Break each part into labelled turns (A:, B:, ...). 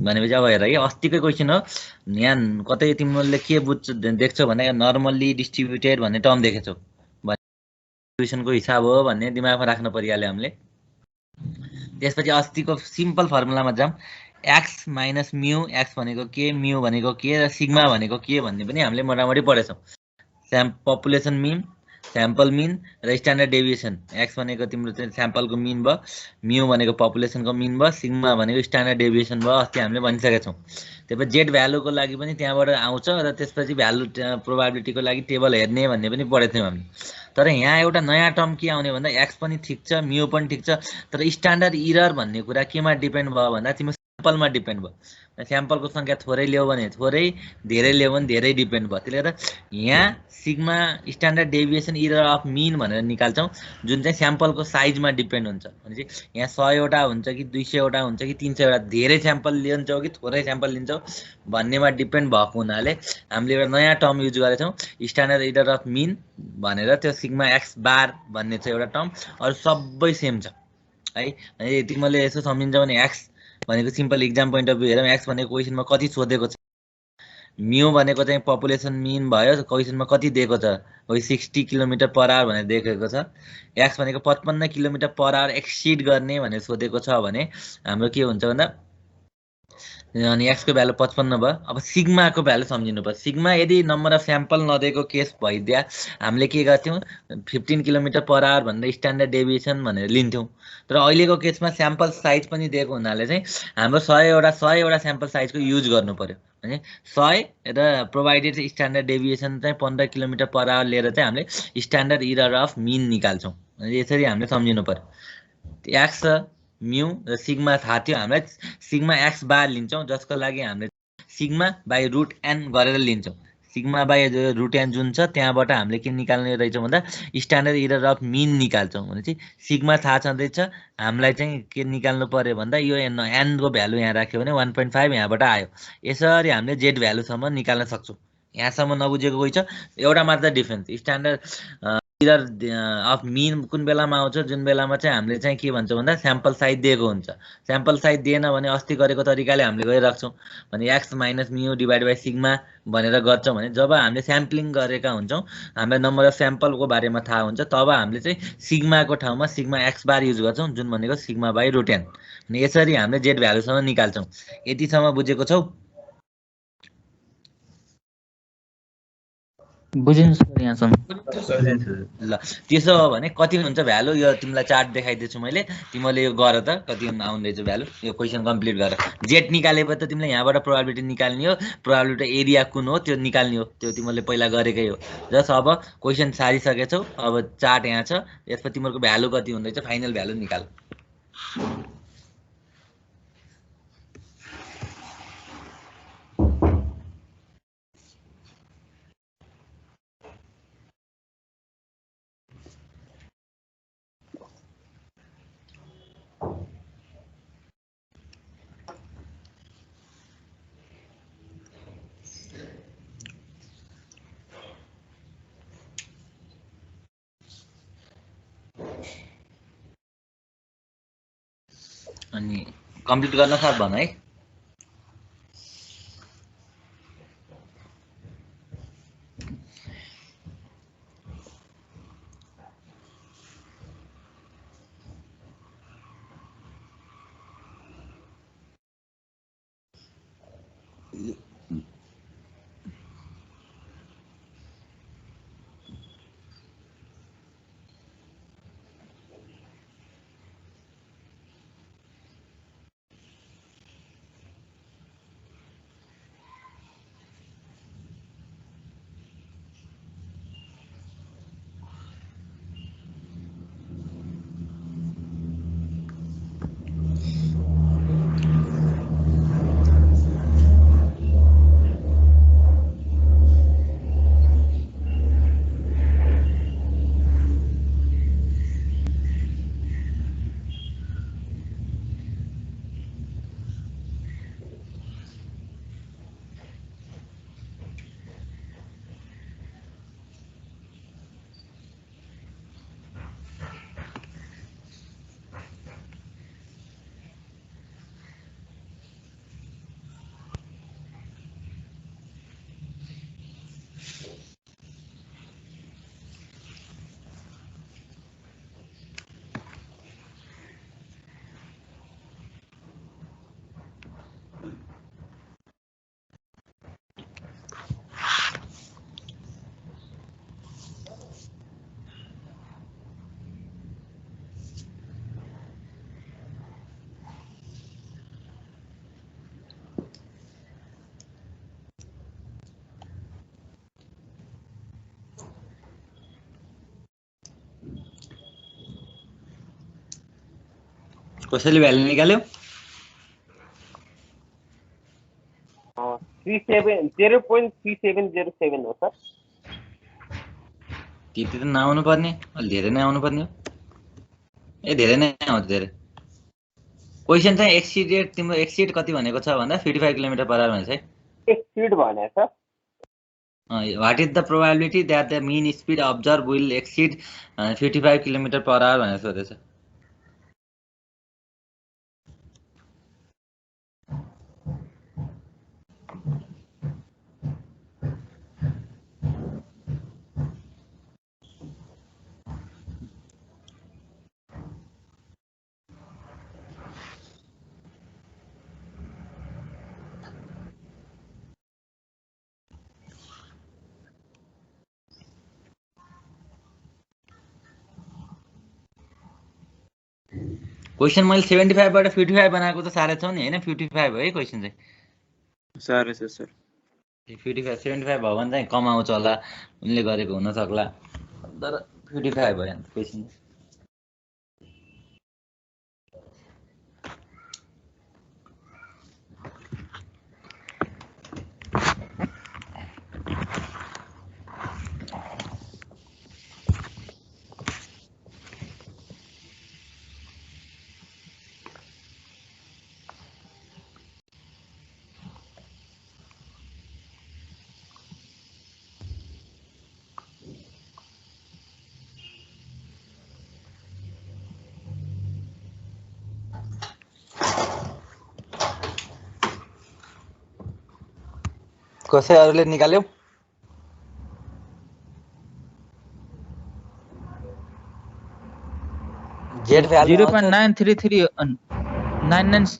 A: भनेपछि अब हेर कि अस्तिकै क्वेसन हो, यहाँ कतै तिमीले के बुझ्छ देख्छौ भने नर्मल्ली डिस्ट्रिब्युटेड भन्ने टर्म देखेछौ, डिस्ट्रिब्युसनको हिसाब हो भन्ने दिमागमा राख्न परिहाल्यो हामीले। त्यसपछि अस्तिको सिम्पल फर्मुलामा जाउँ, एक्स माइनस म्यू, एक्स भनेको के, म्यू भनेको के, र सिग्मा भनेको के भन्ने पनि हामीले मोटामोटी पढेछौँ। पपुलेसन मिन, स्याम्पल मिन र स्ट्यान्डर्ड डेभिएसन। एक्स भनेको तिम्रो चाहिँ स्याम्पलको मिन भयो, म्यू भनेको पपुलेसनको मिन भयो, सिग्मा भनेको स्ट्यान्डर्ड डेभिएसन भयो, अस्ति हामीले भनिसकेका छौँ। त्यसपछि जेड भ्यालुको लागि पनि त्यहाँबाट आउँछ र त्यसपछि भ्यालु प्रोबाबिलिटीको लागि टेबल हेर्ने भन्ने पनि पढेको थियौँ हामीले। तर यहाँ एउटा नयाँ टर्म के आउने भन्दा एक्स पनि ठिक छ, म्यू पनि ठिक छ, तर स्ट्यान्डर्ड इरर भन्ने कुरा केमा डिपेन्ड भयो भन्दा तिम्रो स्याम्पलमा डिपेन्ड भयो। स्याम्पलको सङ्ख्या थोरै ल्यायो भने थोरै, धेरै ल्यायो भने धेरै डिपेन्ड भयो। त्यसले गर्दा यहाँ sigma standard deviation error of mean भनेर निकाल्छौँ, जुन चाहिँ स्याम्पलको साइजमा डिपेन्ड हुन्छ। भनेपछि यहाँ 100वटा हुन्छ कि 200वटा हुन्छ कि 300वटा, धेरै स्याम्पल लिन्छौ कि थोरै स्याम्पल लिन्छौ भन्नेमा डिपेन्ड भएको हुनाले हामीले एउटा नयाँ टर्म युज गरेछौँ, स्ट्यान्डर्ड इरर अफ मिन भनेर। त्यो सिग्मा एक्स बार भन्ने चाहिँ एउटा टर्म, अरू सबै सेम छ है। तिमीले यसो सम्झिन्छौ भने एक्स भनेको simple exam point of view हेरौँ, एक्स भनेको क्वेसनमा कति सोधेको छ, म्यू भनेको चाहिँ पपुलेसन मिन भयो, क्वेसनमा कति दिएको छ, 60 किलोमिटर पर आवर भनेर देखेको छ। एक्स भनेको 55 किलोमिटर पर आवर एक्सिड गर्ने भनेर सोधेको छ भने हाम्रो के हुन्छ भन्दा अनि एक्सको भ्यालु 55 भयो। अब सिग्माको भ्यालु सम्झिनु पर्छ। सिग्मा यदि नम्बर अफ स्याम्पल नदिएको केस भइदिया हामीले के गर्थ्यौँ, 15 किलोमिटर पर आवर भनेर स्ट्यान्डर्ड डेभिएसन भनेर लिन्थ्यौँ। तर अहिलेको केसमा स्याम्पल साइज पनि दिएको हुनाले चाहिँ हाम्रो 100वटा स्याम्पल साइजको युज गर्नु पर्यो। भने 100 र प्रोभाइडेड स्ट्यान्डर्ड डेभिएसन चाहिँ 15 किलोमिटर पर आवर लिएर चाहिँ हामीले स्ट्यान्डर्ड इरर अफ मिन निकाल्छौँ। यसरी हामीले सम्झिनु पर्यो। एक्स म्यू र सिग्मा थाहा थियो हामीलाई, सिग्मा एक्स बार लिन्छौँ, जसको लागि हामीले सिग्मा बाई रुट एन गरेर लिन्छौँ। सिग्मा बाई रुट एन जुन छ त्यहाँबाट हामीले के निकाल्ने रहेछौँ भन्दा स्ट्यान्डर्ड इरर अफ मिन निकाल्छौँ। भनेपछि सिग्मा थाहा छँदैछ, हामीलाई चाहिँ के निकाल्नु पर्यो भन्दा यो एनको भ्यालु यहाँ राख्यो भने 1.5 यहाँबाट आयो। यसरी हामीले जेड भ्यालुसम्म निकाल्न सक्छौँ। यहाँसम्म नबुझेको कोही छ? एउटा मात्र difference, standard error of mean कुन बेलामा आउँछ, जुन बेलामा चाहिँ हामीले चाहिँ के भन्छौँ भन्दा स्याम्पल साइज दिएको हुन्छ। स्याम्पल साइज दिएन भने अस्ति गरेको तरिकाले हामीले गरिराख्छौँ भने x minus mu divide by sigma भनेर गर्छौँ। भने जब हामीले स्याम्पलिङ गरेका हुन्छौँ, हामीलाई नम्बर अफ स्याम्पलको बारेमा थाहा हुन्छ, तब हामीले चाहिँ सिग्माको ठाउँमा सिग्मा एक्स बार युज गर्छौँ, जुन भनेको सिग्मा बाई रुट एन। अनि यसरी हामीले जेड भ्यालुसम्म निकाल्छौँ। यतिसम्म बुझेको छौ?
B: बुझिन्छ सर यहाँसम्म।
A: ल त्यसो हो भने कति हुन्छ भ्यालु, यो तिमीलाई चार्ट देखाइदिन्छु मैले, तिमीले यो गर त कति आउँदैछ भ्यालु। यो क्वेसन कम्प्लिट गर। जेड निकालेपछि त तिमीले यहाँबाट प्रोबाबिलिटी निकाल्ने हो, प्रोबाबिलिटी एरिया कुन हो त्यो निकाल्ने हो, त्यो तिमीले पहिला गरेकै हो। जस अब क्वेसन सारिसकेछौ, अब चार्ट यहाँ छ, यसमा तिम्रो भ्यालु कति हुँदैछ फाइनल भ्यालु निकाल। अनि कम्प्लिट गर्न साथ भन है। कसैले भ्यालु निकाल्यो?
B: 0.3707 हो सर।
A: त्यति त नआउनु पर्ने, अलि धेरै नै आउनु पर्ने हो। ए धेरै नै आउँछ धेरै। क्वेशन चाहिँ एक्सिडेड, तिम्रो एक्सिड कति भनेको छ भन्दा 55 किलोमिटर पर आवर भनेछ है।
B: एक्सिड भनेछ।
A: What is the probability that the mean speed observed will exceed 55 kilometre per hour भनेर सोधेछ। क्वेशन मैले 75 बाट 55 बनाएको त साह्रै छ नि हैन। 55 हो है क्वेशन चाहिँ।
C: साह्रै छ सर।
A: 55 75 भयो भने चाहिँ कम आउँछ होला, उनले गरेको हुन सक्ला, तर 55 भयो क्वेशन। कसै अरूले निकाल्यो? जेड भ्यालु
D: 0.933 हो।
A: 99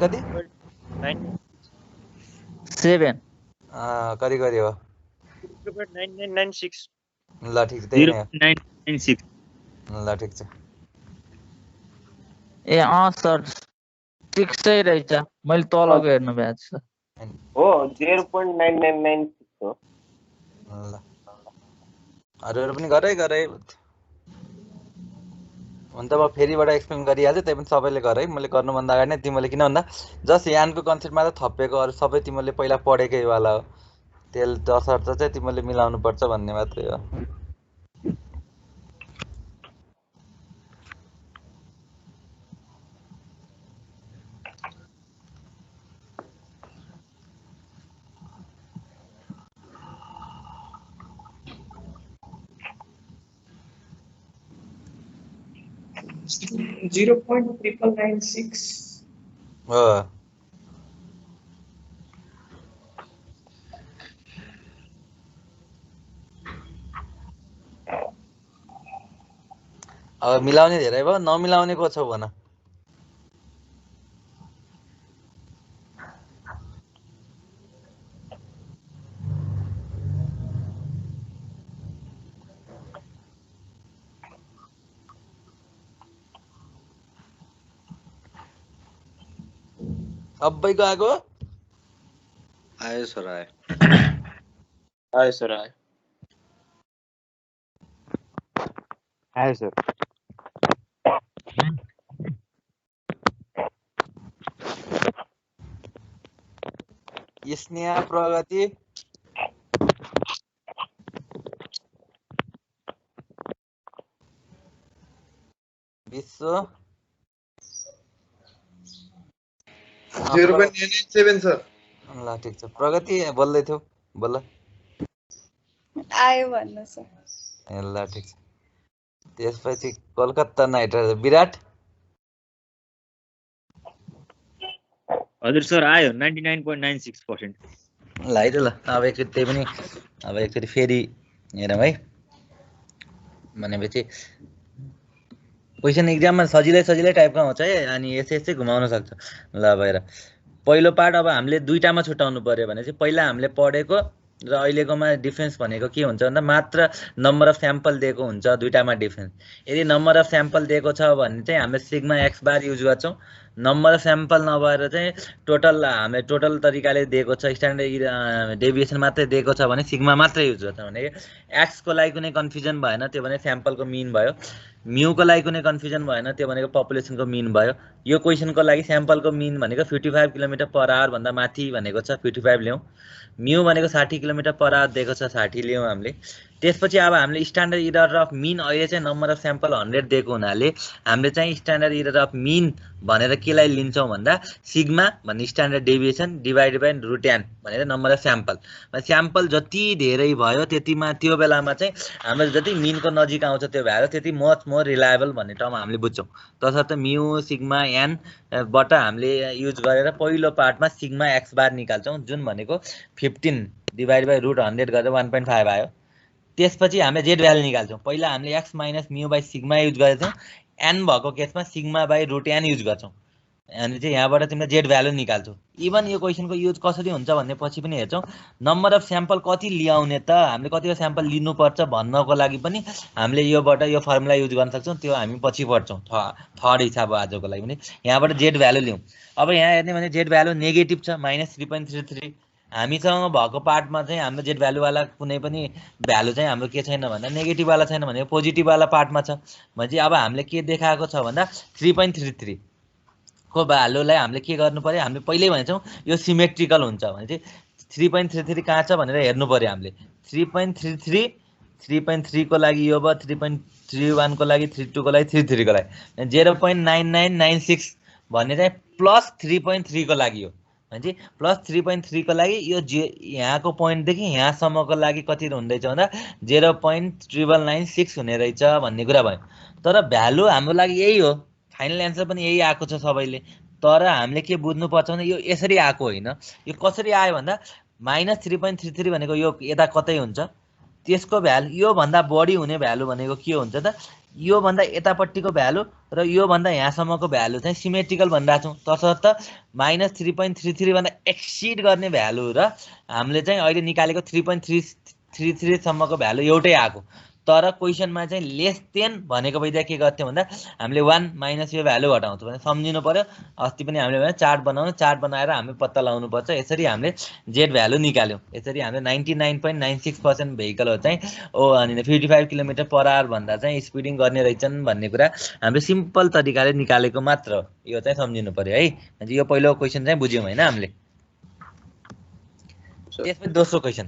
A: कति?
D: 7
A: कति कति हो?
C: 0.9996।
A: ल ठिक छ, त्यही नै हो।
C: 0.996।
A: ल ठिक छ।
D: ए सर ठिक सही रहेछ, मैले तलको हेर्नु भएको छ।
B: हो 0.9996 हो।
A: ल अरूहरू पनि गरे हुन्छ। म फेरिबाट एक्सप्लेन गरिहाल्छु, त्यही पनि सबैले गर है। मैले गर्नुभन्दा अगाडि नै तिमीले, किन भन्दा जस्ट यानको कन्सेप्टमा त थपेको, अरू सबै तिमीले पहिला पढेकै वाला हो। त्यसले तसर्थ चाहिँ तिमीले मिलाउनु पर्छ भन्ने मात्रै हो। हो अब मिलाउने धेरै भयो, नमिलाउने को छौ भन। अब्बैको आएको
E: आयो सर आयो।
C: आयो सर आयो।
E: आयो सर।
A: स्नेहा, प्रगति, विश्व
F: 0.997 सर।
A: ल ठिक छ। प्रगति बोल्दै थियौ, बोल।
G: आयो भन्नु सर।
A: ल ठिक छ। त्यसपछि कोलकाता नाइट राइडर्स विराट।
C: हजुर सर आयो 99.96%।
A: ल है त। ल अब एकचोटि त्यही पनि अब एकचोटि फेरि हेरौँ है। भनेपछि क्वेसन एक्जाममा सजिलै टाइपको आउँछ है, अनि यसै घुमाउन सक्छ। ल भएर पहिलो पार्ट अब हामीले दुईटामा छुट्याउनु पर्यो भने चाहिँ पहिला हामीले पढेको र अहिलेकोमा डिफरेन्स भनेको के हुन्छ भन्दा मात्र नम्बर अफ स्याम्पल दिएको हुन्छ, दुईटामा डिफरेन्स। यदि नम्बर अफ स्याम्पल दिएको छ भने चाहिँ हामीले सिग्मा एक्स बार युज गर्छौँ, नम्बर अफ स्याम्पल नभएर चाहिँ टोटल हामीले टोटल तरिकाले दिएको छ स्ट्यान्डर्ड डेभिएसन मात्रै दिएको छ भने सिग्मा मात्रै युज गर्छ भने एक्सको लागि कुनै कन्फ्युजन भएन त्यो भने स्याम्पलको मिन भयो म्यूको लागि कुनै कन्फ्युजन भएन त्यो भनेको पपुलेसनको मिन भयो यो क्वेसनको लागि स्याम्पलको मिन भनेको 55 किलोमिटर पर आवर भन्दा माथि भनेको छ 55 ल्याउँ म्यू भनेको 60 किलोमिटर पर आवर दिएको छ 60 ल्याउँ हामीले त्यसपछि अब हामीले स्ट्यान्डर्ड इरर अफ मिन अहिले चाहिँ नम्बर अफ स्याम्पल 100 दिएको हुनाले हामीले चाहिँ स्ट्यान्डर्ड इरर अफ मिन भनेर केलाई लिन्छौँ भन्दा सिग्मा भन्ने स्ट्यान्डर्ड डेभिएसन डिभाइडेड बाई रुट्यान भनेर नम्बर अफ स्याम्पल स्याम्पल जति धेरै भयो त्यतिमा त्यो बेलामा चाहिँ हाम्रो जति मिनको नजिक आउँछ त्यो भ्यालु त्यति मच मोर रिलायबल भन्ने टर्म हामीले बुझ्छौँ तसर्थ म्यू सिग्मा एन बाट हामीले युज गरेर पहिलो पार्टमा सिग्मा एक्स बार निकाल्छौँ जुन भनेको 15 डिभाइड बाई रुट 100 गरेर 1.5 आयो त्यसपछि हामीले जेड भ्यालु निकाल्छौँ पहिला हामीले X minus mu by sigma use गरेछौँ एन भएको केसमा sigma by root N use गर्छौँ अनि चाहिँ यहाँबाट तिमीले जेड भ्यालु निकाल्छौ इभन यो क्वेसनको युज कसरी हुन्छ भन्ने पछि पनि हेर्छौँ नम्बर अफ स्याम्पल कति ल्याउने त हामीले कतिवटा स्याम्पल लिनुपर्छ भन्नको लागि पनि हामीले योबाट यो फर्मुला युज गर्न सक्छौँ त्यो हामी पछि पढ्छौँ थर्ड हिसाब हो आजको लागि पनि यहाँबाट जेड भ्यालु लिउँ अब यहाँ हेर्ने भने जेड भ्यालु नेगेटिभ छ -3.33 हामीसँग भएको पार्टमा चाहिँ हाम्रो जेड भ्यालुवाला कुनै पनि भ्यालु चाहिँ हाम्रो के छैन भन्दा नेगेटिभवाला छैन भने पोजिटिभवाला पार्टमा छ भने अब हामीले के देखाएको छ भन्दा 3.33 को भ्यालुलाई हामीले के गर्नु पर्यो हामीले पहिल्यै भनेछौँ यो सिमेट्रिकल हुन्छ भने चाहिँ 3.33 कहाँ छ भनेर हेर्नु पर्यो हामीले 3.33 को लागि यो भयो 3.31 को लागि 32 को लागि 33 को लागि 0.9996 भन्ने चाहिँ प्लस 3.3 को लागि हो भने प्लस 3.3 को लागि यो यहाँको पोइन्टदेखि यहाँसम्मको लागि कति हुँदैछ भन्दा 0.9996 हुने रहेछ भन्ने कुरा भयो तर भ्यालु हाम्रो लागि यही हो फाइनल एन्सर पनि यही आएको छ सबैले तर हामीले के बुझ्नुपर्छ भने यो यसरी आएको होइन यो कसरी आयो भन्दा -3.33 भनेको यो यता कतै हुन्छ त्यसको भ्यालु यो भन्दा बढी हुने भ्यालु भनेको के हुन्छ त यो भन्दा यतापट्टिको भ्यालु र यो भन्दा यहाँसम्मको भ्यालु चाहिँ सिमेट्रिकल भनिरहेको छौँ तसर्थ -3.33 भन्दा एक्सिड गर्ने भ्यालु र हामीले चाहिँ अहिले निकालेको 3.33 सम्मको भ्यालु एउटै आएको तर क्वेसनमा चाहिँ लेस देन भनेको वैद्य के गर्थ्यौँ भन्दा हामीले 1 माइनस यो भ्यालु घटाउँछौँ भने सम्झिनु पर्यो अस्ति पनि हामीले भने चार्ट बनाएर हामी पत्ता लगाउनु पर्छ यसरी हामीले जेड भ्यालु निकाल्यौँ यसरी हामीले 99.96% भेहिकलहरू चाहिँ अनि 55 किलोमिटर पर आवर भन्दा चाहिँ स्पिडिङ गर्ने रहेछन् भन्ने कुरा हामीले सिम्पल तरिकाले निकालेको मात्र हो यो चाहिँ सम्झिनु पर्यो है यो पहिलो क्वेसन चाहिँ बुझ्यौँ होइन हामीले त्यसपछि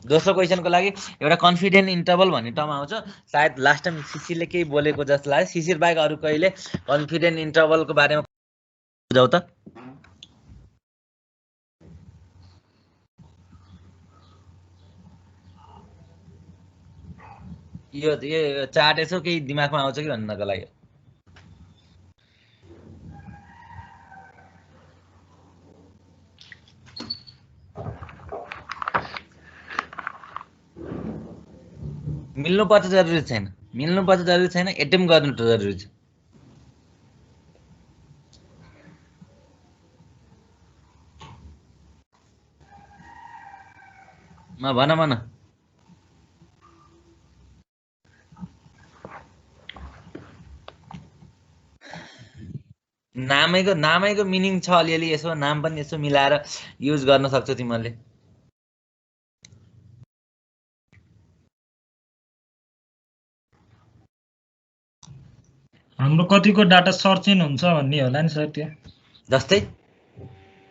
A: दोस्रो क्वेसनको लागि एउटा कन्फिडेन्ट इन्टरभल भन्ने टर्म आउँछ सायद लास्ट टाइम सिसिरले केही बोलेको जस्तो लाग्यो सिसिर बाहेक अरू कहिले कन्फिडेन्ट इन्टरभलको बारेमा बुझाउ त यो चार्ट यसो केही दिमागमा आउँछ कि भन्नको लागि मिल्नुपर्छ जरुरी छैन एटेम्प गर्नु त जरुरी छ भन नामैको मिनिङ छ अलिअलि यसो नाम पनि यसो मिलाएर युज गर्न सक्छौ तिमीहरूले
F: हाम्रो कतिको डाटा सर्च इन हुन्छ भन्ने होला नि सर त्यो
A: जस्तै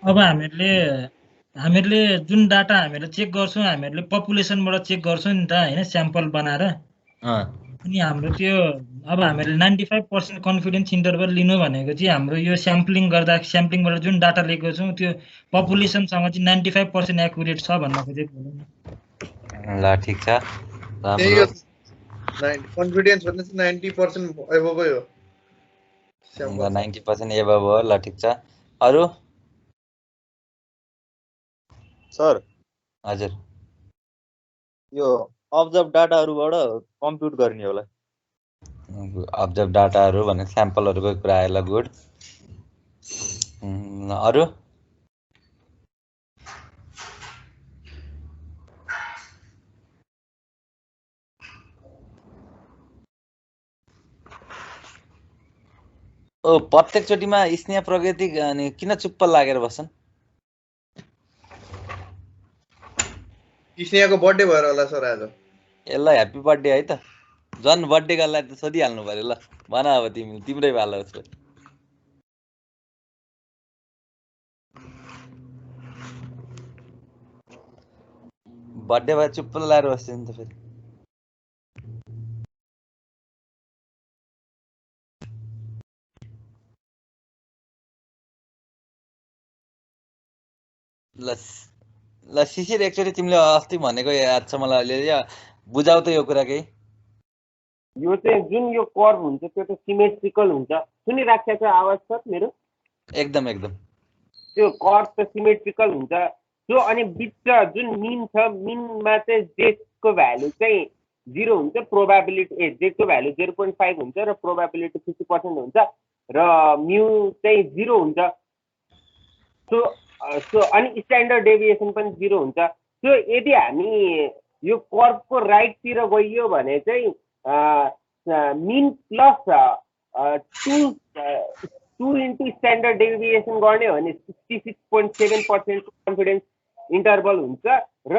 F: अब हामीहरूले जुन डाटा हामीले चेक गर्छौँ हामीहरूले पपुलेसनबाट चेक गर्छौँ नि त हैन स्याम्पल बनाएर अनि हाम्रो त्यो अब हामीले 95% कन्फिडेन्स इन्टरभल लिनु भनेको चाहिँ हाम्रो यो स्याम्पलिङबाट जुन डाटा लिएको छौँ त्यो पपुलेसनसँग चाहिँ 95% एक्युरेट छ भन्न खोजेको
A: ल ठीक छ
G: कन्फिडेन्स भन्ने चाहिँ 90% एबोभै हो
A: 90% एबोभ हो ल ठीक छ अरु
C: सर
A: हजुर
C: यो अब्जर्भ डाटाहरुबाट कम्प्युट गर्ने होला
A: अब्जर्भ डाटाहरु भने स्याम्पलहरुको कुरा आयो ल गुड अरु ओ प्रत्येकचोटिमा स्नेह प्रगति अनि किन चुप्प लागेर बस्छन्?
G: स्नेहको बर्थडे भएर होला सर आज।
A: यसलाई ह्याप्पी बर्थडे है त। झन् बर्थडे गर्नलाई त सोधिहाल्नु पर्यो। ल भन अब तिम्रै पालो उसको। बर्थडे भएर चुप्प लाएर बस्छ नि त फेरि। ल ल शिशिर एकचोटि तिमीले अस्ति भनेको याद छ मलाई अहिले, बुझाउ त यो कुरा केही।
B: यो चाहिँ जुन यो कर्भ हुन्छ त्यो त सिमेट्रिकल हुन्छ। सुनिराखेको छ आवाज सर मेरो?
A: एकदम एकदम।
B: त्यो कर्भ त सिमेट्रिकल हुन्छ। त्यो अनि बिच जुन मिन छ, मिनमा चाहिँ जेको भ्यालु चाहिँ 0 हुन्छ, प्रोबाबिलिटी जेको भ्यालु 0.5 हुन्छ र प्रोबाबिलिटी 50% हुन्छ र म्यु चाहिँ 0 हुन्छ। सो अनि स्ट्यान्डर्ड डेभिएसन पनि 0 हुन्छ। त्यो यदि हामी यो कर्भको राइटतिर गइयो भने चाहिँ mean plus 2 into standard deviation गर्ने हो भने 66.7% कन्फिडेन्स इन्टरभल हुन्छ र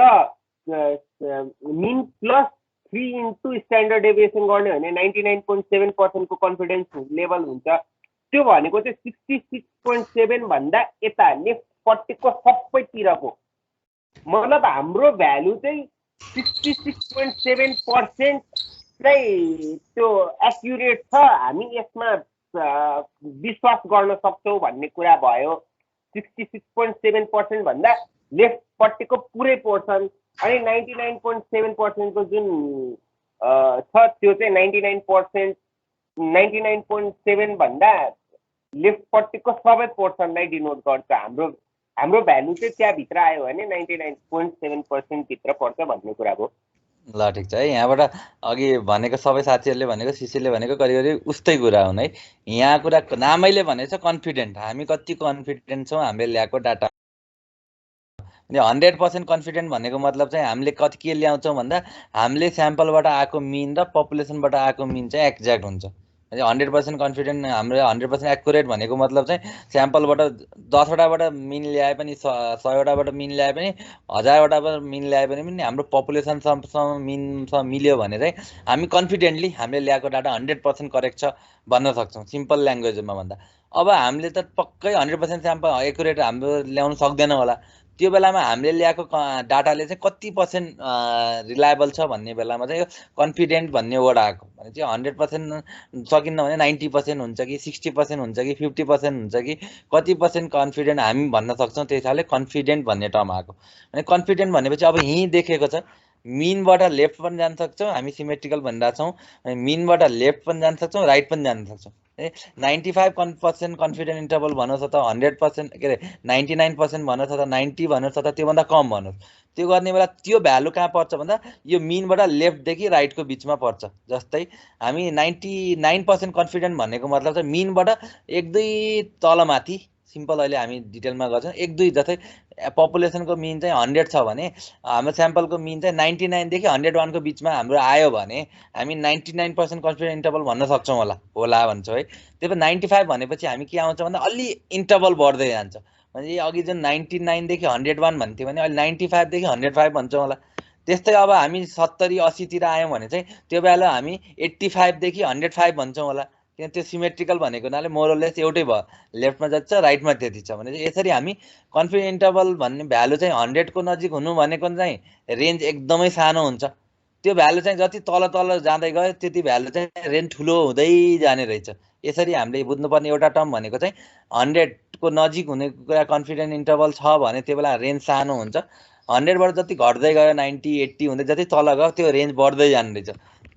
B: mean plus 3 into standard deviation गर्ने हो भने 99.7% को कन्फिडेन्स लेभल हुन्छ। त्यो भनेको चाहिँ 66.7 भन्दा यता लेफ्टपट्टिको सबैतिरको, मतलब हाम्रो भ्यालु चाहिँ 66.7% चाहिँ त्यो एक्युरेट छ, हामी यसमा विश्वास गर्न सक्छौँ भन्ने कुरा भयो। 66.7% भन्दा लेफ्टपट्टिको पुरै पोर्सन अनि 99.7% को जुन छ त्यो चाहिँ 99.7 भन्दा लेफ्टपट्टिको सबै पोर्सनलाई डिनोट गर्छ। हाम्रो भ्यालु चाहिँ त्यहाँभित्र आयो भने 99.7% भित्र पर्छ भन्ने कुरा हो।
A: ल ठिक छ है। यहाँबाट अघि भनेको सबै साथीहरूले भनेको शिशिरले भनेको करिब उस्तै कुरा हुन् है। यहाँ कुरा नामैले भनेको छ कन्फिडेन्ट। हामी कति कन्फिडेन्ट छौँ हामीले ल्याएको डाटा। अनि 100% कन्फिडेन्ट भनेको मतलब चाहिँ हामीले कति के ल्याउँछौँ भन्दा हामीले स्याम्पलबाट आएको मिन र पपुलेसनबाट आएको मिन चाहिँ एक्ज्याक्ट हुन्छ। 100% कन्फिडेन्ट हाम्रो 100% एक्युरेट भनेको मतलब चाहिँ स्याम्पलबाट 10वटाबाट मिन ल्याए पनि 100वटाबाट मिन ल्याए पनि 1000वटाबाट मिन ल्याए पनि हाम्रो पपुलेसनसँग मिनसँग मिल्यो भने चाहिँ हामी कन्फिडेन्टली हामीले ल्याएको डाटा 100% करेक्ट छ भन्न सक्छौँ सिम्पल ल्याङ्ग्वेजमा भन्दा। अब हामीले त पक्कै 100% स्याम्पल एक्युरेट हाम्रो ल्याउन सक्दैन होला। त्यो बेलामा हामीले ल्याएको डाटाले चाहिँ कति पर्सेन्ट रिलायबल छ भन्ने बेलामा चाहिँ कन्फिडेन्ट भन्ने वर्ड आएको भने चाहिँ 100% सकिन्न भने 90% हुन्छ कि 60% हुन्छ कि 50% हुन्छ कि कति पर्सेन्ट कन्फिडेन्ट हामी भन्न सक्छौँ। त्यही हिसाबले कन्फिडेन्ट भन्ने टर्म आएको। अनि कन्फिडेन्ट भनेपछि अब यहीँ देखेको छ मिनबाट लेफ्ट पनि जान सक्छौँ, हामी सिमेट्रिकल भनिरहेको छौँ। अनि मिनबाट लेफ्ट पनि जान सक्छौँ, राइट पनि जान सक्छौँ। 95% कन्फिडेन्ट इन्टरभल भन्नुहोस् अथवा 100% के अरे 99% भन्नुहोस् अथवा 90 भन्नुहोस् अथवा त्योभन्दा कम भन्नुहोस्। त्यो गर्ने बेला त्यो भ्यालु कहाँ पर्छ भन्दा यो मिनबाट लेफ्टदेखि राइटको बिचमा पर्छ। जस्तै हामी 99% कन्फिडेन्ट भनेको मतलब चाहिँ मिनबाट 1-2 तलमाथि, सिम्पल अहिले हामी डिटेलमा गर्छौँ, 1-2 जस्तै पपुलेसनको मिन चाहिँ 100 छ भने हाम्रो स्याम्पलको मिन चाहिँ 99देखि 101 को बिचमा हाम्रो आयो भने हामी 99% कन्फिडेन्ट इन्टरभल भन्न सक्छौँ होला भन्छौँ है। त्यही भएर 95 भनेपछि हामी के आउँछ भन्दा अलि इन्टरभल बढ्दै जान्छ। भने अघि जुन 99देखि 101 भन्थ्यो भने अहिले 95देखि 105 भन्छौँ होला। त्यस्तै अब हामी 70-80तिर आयौँ भने चाहिँ त्यो बेला हामी 85देखि 105 भन्छौँ होला। किन त्यो सिमेट्रिकल भनेको हुनाले मोरलेस एउटै भयो, लेफ्टमा जति छ राइटमा त्यति छ भने चाहिँ यसरी हामी कन्फिडेन्ट इन्टरभल भन्ने भ्यालु चाहिँ 100 को नजिक हुनु भनेको चाहिँ रेन्ज एकदमै सानो हुन्छ। त्यो भ्यालु चाहिँ जति तल तल जाँदै गयो त्यति भ्यालु चाहिँ रेन्ज ठुलो हुँदै जाने रहेछ। यसरी हामीले बुझ्नुपर्ने एउटा टर्म भनेको चाहिँ 100 को नजिक हुने कुरा कन्फिडेन्ट इन्टरभल छ भने त्यो बेला रेन्ज सानो हुन्छ। 100बाट जति घट्दै गयो 90-80 हुँदै जति तल गयो त्यो रेन्ज बढ्दै जाने रहेछ।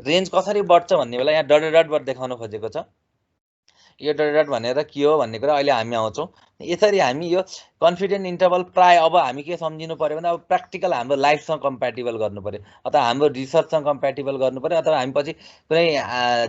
A: रेन्ज कसरी बढ्छ भन्ने बेला यहाँ डट देखाउन खोजेको छ। यो डट भनेर के हो भन्ने कुरा अहिले हामी आउँछौँ। यसरी हामी यो कन्फिडेन्ट इन्टरभल प्राय अब हामी के सम्झिनु पर्यो भने अब प्र्याक्टिकल हाम्रो लाइफसँग कम्प्याटिबल गर्नु पर्यो अथवा हाम्रो रिसर्चसँग कम्प्याटिबल गर्नु पर्यो अथवा हामी पछि कुनै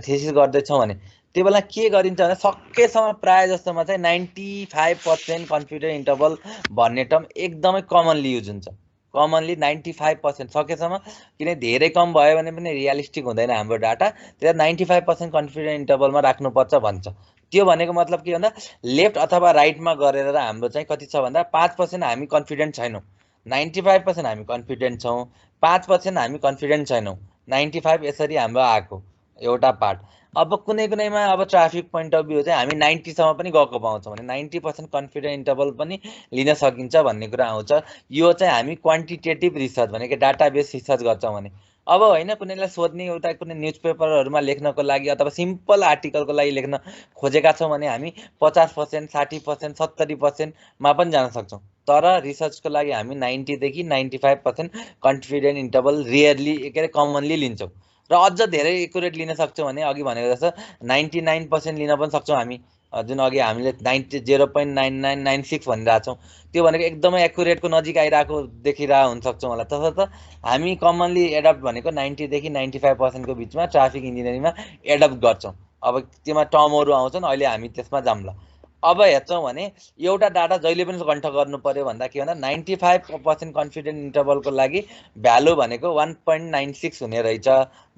A: थेसिस गर्दैछौँ भने त्यो बेला के गरिन्छ भने सकेसम्म प्राय जस्तोमा चाहिँ 95% कन्फिडेन्ट इन्टरभल भन्ने टर्म एकदमै कमनली युज हुन्छ। कमनली 95% सकेसम्म, किन धेरै कम भयो भने पनि रियलिस्टिक हुँदैन हाम्रो डाटा। त्यही 95% कन्फिडेन्ट इन्टरभलमा राख्नुपर्छ भन्छ। त्यो भनेको मतलब के भन्दा लेफ्ट अथवा राइटमा गरेर हाम्रो चाहिँ कति छ भन्दा 5% हामी कन्फिडेन्ट छैनौँ, 95% हामी कन्फिडेन्ट छौँ, 5% हामी कन्फिडेन्ट छैनौँ, 95 यसरी हाम्रो आएको एउटा पार्ट। अब कुनै कुनैमा अब ट्राफिक पोइन्ट अफ भ्यू चाहिँ हामी 90 सम्म पनि गएको पाउँछौँ भने 90% कन्फिडेन्ट इन्टरभल पनि लिन सकिन्छ भन्ने कुरा आउँछ। यो चाहिँ हामी क्वान्टिटेटिभ रिसर्च भनेको डाटाबेस रिसर्च गर्छौँ भने। अब होइन कुनैलाई सोध्ने एउटा कुनै न्युज पेपरहरूमा लेख्नको लागि अथवा सिम्पल आर्टिकलको लागि लेख्न खोजेका छौँ भने हामी 50%, 60%, 70%मा पनि जान सक्छौँ। तर रिसर्चको लागि हामी 90 देखि 95% कन्फिडेन्ट इन्टरभल रेयरली के अरे कमनली लिन्छौँ। र अझ धेरै एकुरेट लिन सक्छौँ भने अघि भनेको जस्तो 99% लिन पनि सक्छौँ हामी, जुन अघि हामीले 0.9996 भनिरहेको छौँ त्यो भनेको एकदमै एकुरेटको नजिक आइरहेको देखिरहेको हुन सक्छौँ होला। तसर्थ हामी कमनली एडप्ट भनेको 90 देखि 95%को बिचमा ट्राफिक इन्जिनियरिङमा एडप्ट गर्छौँ। अब त्यसमा टर्महरू आउँछन्, अहिले हामी त्यसमा जाउँला। अब हेर्छौँ भने एउटा डाटा जहिले पनि कन्ठ गर्नु पर्यो भन्दा के भन्दा 95% कन्फिडेन्ट इन्टरभलको लागि भ्यालु भनेको 1.96 हुने रहेछ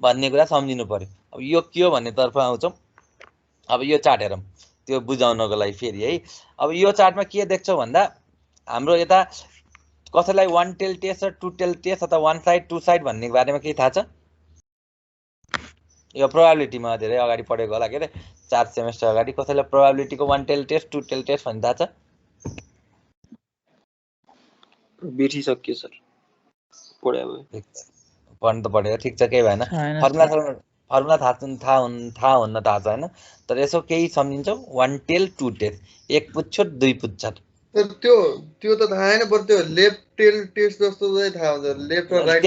A: भन्ने कुरा सम्झिनु पर्यो। अब यो के हो भन्नेतर्फ आउँछौँ। अब यो चार्ट हेरौँ त्यो बुझाउनको लागि फेरि है। अब यो चार्टमा के देख्छौँ भन्दा हाम्रो यता कसैलाई 1 टेल टेस्ट र 2 टेल टेस्ट अथवा 1 साइड 2 साइड भन्ने बारेमा केही थाहा छ? यो प्रोबेबिलिटीमा धेरै अगाडि पढेको होला के अरे 4 सेमेस्टर अगाडि। कसैलाई प्रोबेबिलिटीको 1 टेल टेस्ट 2 टेल टेस्ट भन्ने थाहा छ?
E: बिर्सिसक्यो सर, पढ्या भयो।
A: पढ्नु त पढेको ठिक छ, केही भएन। फर्मुला थाहा हुन्न थाहा छ होइन, तर यसो केही सम्झिन्छौ? 1 टेल 2 टेल, एक पुच्छर दुई पुच्छर।
G: त्यो त थाहा छैन, पर त्यो लेफ्ट टेल टेस्ट जस्तो चाहिँ थाहा हुन्छ। लेफ्ट र राइट